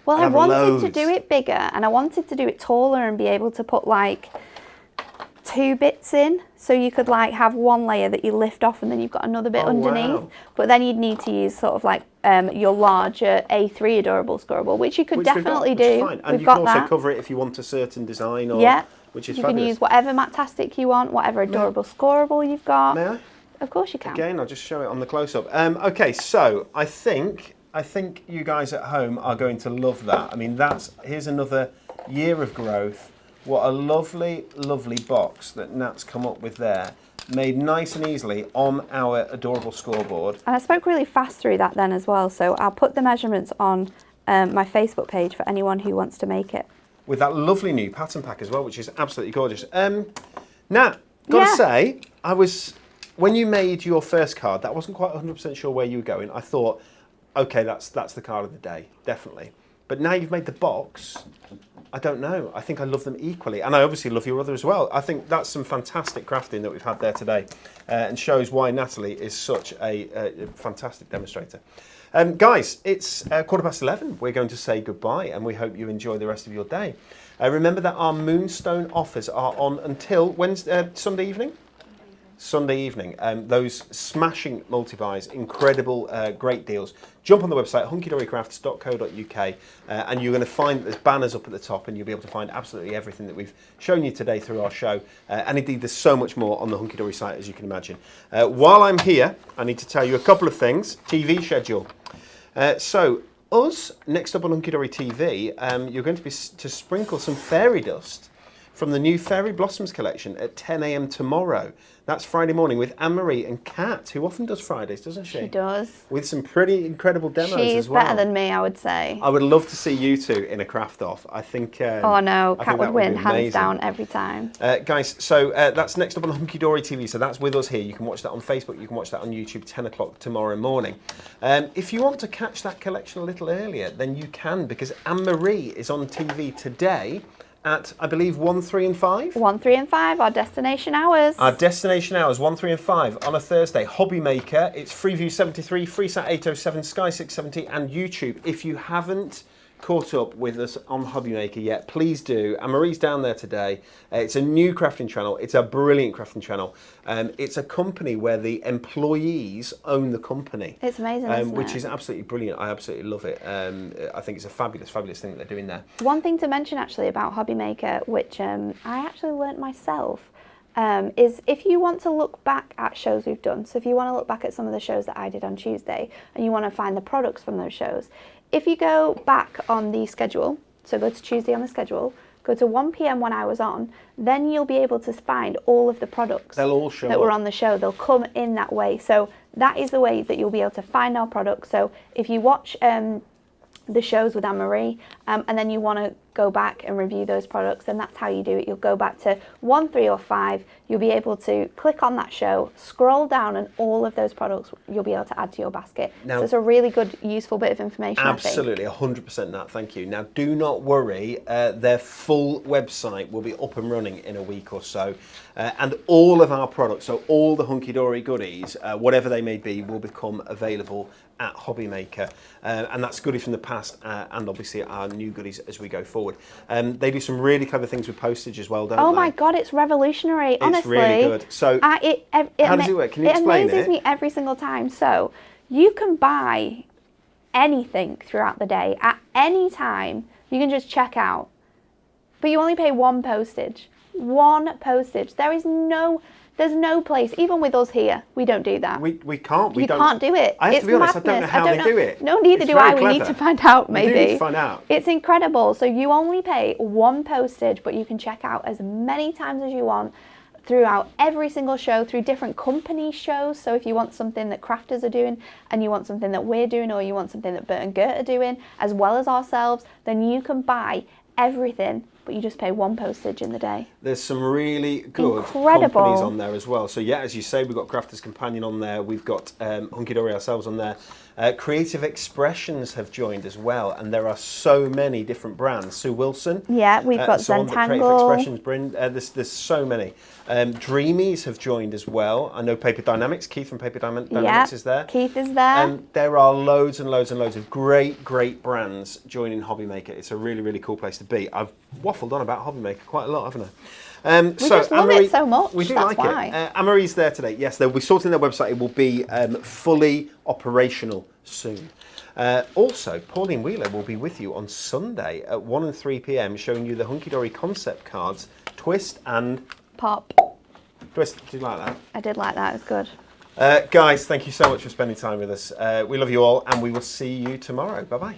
Well, I wanted to do it bigger, and I wanted to do it taller and be able to put like 2 bits in, so you could like have one layer that you lift off and then you've got another bit underneath. Wow. But then you'd need to use sort of like your larger A3 adorable scorable, which you could definitely do. And you can also cover it if you want a certain design, or which is fabulous. You can use whatever Matastic you want, whatever adorable scorable you've got. May I? Of course you can. Again, I'll just show it on the close-up. Okay, so I think you guys at home are going to love that. I mean, here's another year of growth. What a lovely, lovely box that Nat's come up with there. Made nice and easily on our adorable scoreboard. And I spoke really fast through that then as well, so I'll put the measurements on my Facebook page for anyone who wants to make it. with that lovely new pattern pack as well, which is absolutely gorgeous. Nat, gotta say, when you made your first card, that wasn't quite 100% sure where you were going. I thought, okay, that's the card of the day, definitely. But now you've made the box, I don't know. I think I love them equally. And I obviously love your other as well. I think that's some fantastic crafting that we've had there today and shows why Natalie is such a fantastic demonstrator. Guys, it's 11:15. We're going to say goodbye and we hope you enjoy the rest of your day. Remember that our Moonstone offers are on until Sunday evening? Sunday evening. Those smashing multi-buys, incredible, great deals. Jump on the website, hunkydorycrafts.co.uk, and you're going to find there's banners up at the top, and you'll be able to find absolutely everything that we've shown you today through our show. And indeed, there's so much more on the Hunky Dory site, as you can imagine. While I'm here, I need to tell you a couple of things. TV schedule. So, us, next up on Hunky Dory TV, you're going to sprinkle some fairy dust from the new Fairy Blossoms collection at 10 a.m. tomorrow. That's Friday morning with Anne-Marie and Kat, who often does Fridays, doesn't she? She does. With some pretty incredible demos as well. She's better than me, I would say. I would love to see you two in a craft off. I think. Oh no, Kat would win, hands amazing. down, every time. Guys, so that's next up on Hunky Dory TV. So that's with us here. You can watch that on Facebook. You can watch that on YouTube 10 o'clock tomorrow morning. If you want to catch that collection a little earlier, then you can, because Anne-Marie is on TV today at, I believe, 1, 3 and 5? 1, 3 and 5, our destination hours. Our destination hours, 1, 3 and 5 on a Thursday. Hobby Maker, it's Freeview 73, FreeSat 807, Sky 670 and YouTube. If you haven't caught up with us on Hobby Maker yet, please do. Anne-Marie's down there today. It's a new crafting channel. It's a brilliant crafting channel. It's a company where the employees own the company. It's amazing, isn't which it? is absolutely brilliant. I absolutely love it. I think it's a fabulous, fabulous thing that they're doing there. One thing to mention actually about Hobby Maker, which I actually learnt myself, is if you want to look back at shows we've done, so if you want to look back at some of the shows that I did on Tuesday and you want to find the products from those shows, if you go back on the schedule, so go to Tuesday on the schedule, go to 1 p.m. when I was on, then you'll be able to find all of the products They'll all show that were on the show. They'll come in that way. So that is the way that you'll be able to find our products. So if you watch the shows with Anne-Marie and then you want to go back and review those products, then that's how you do it. You'll go back to 1, 3 or 5. You'll be able to click on that show, scroll down, and all of those products you'll be able to add to your basket. Now, so it's a really good, useful bit of information. Absolutely, 100% Nat, thank you. Now, do not worry, their full website will be up and running in a week or so. And all of our products, so all the Hunky Dory goodies, whatever they may be, will become available at Hobby Maker. And that's goodies from the past and obviously our new goodies as we go forward. They do some really clever things with postage as well, don't they? Oh my God, it's revolutionary, honestly. It's really good. So, how does it work? Can you explain it? It amazes me every single time. So, you can buy anything throughout the day at any time. You can just check out. But you only pay 1 postage. 1 postage. There's no place, even with us here, we don't do that. We can't. You can't do it. I have to be honest, madness. I don't know how they do it. No, neither do I. We need to find out, maybe. We do need to find out. It's incredible. So you only pay 1 postage, but you can check out as many times as you want throughout every single show, through different company shows. So if you want something that crafters are doing, and you want something that we're doing, or you want something that Bert and Gert are doing, as well as ourselves, then you can buy everything, but you just pay 1 postage in the day. There's some really good companies on there as well. So yeah, as you say, we've got Crafters Companion on there. We've got Hunky Dory ourselves on there. Creative Expressions have joined as well, and there are so many different brands. Sue Wilson. Yeah, we've got Creative Zentangle. Expressions brand. There's so many. Dreamies have joined as well. I know Paper Dynamics. Keith from Paper Dynamics is there. Keith is there. There are loads and loads and loads of great brands joining Hobby Maker. It's a really, really cool place to be. I've waffled on about Hobby Maker quite a lot, haven't I? We just love it so much. We do That's like why. it. Anne-Marie's there today. Yes, they'll be sorting their website. It will be fully operational soon. Also, Pauline Wheeler will be with you on Sunday at 1 and 3 p.m. showing you the Hunky Dory concept cards, Twist and Pop. Twist. Did you like that? I did like that. It was good. Guys, thank you so much for spending time with us. We love you all, and we will see you tomorrow. Bye-bye.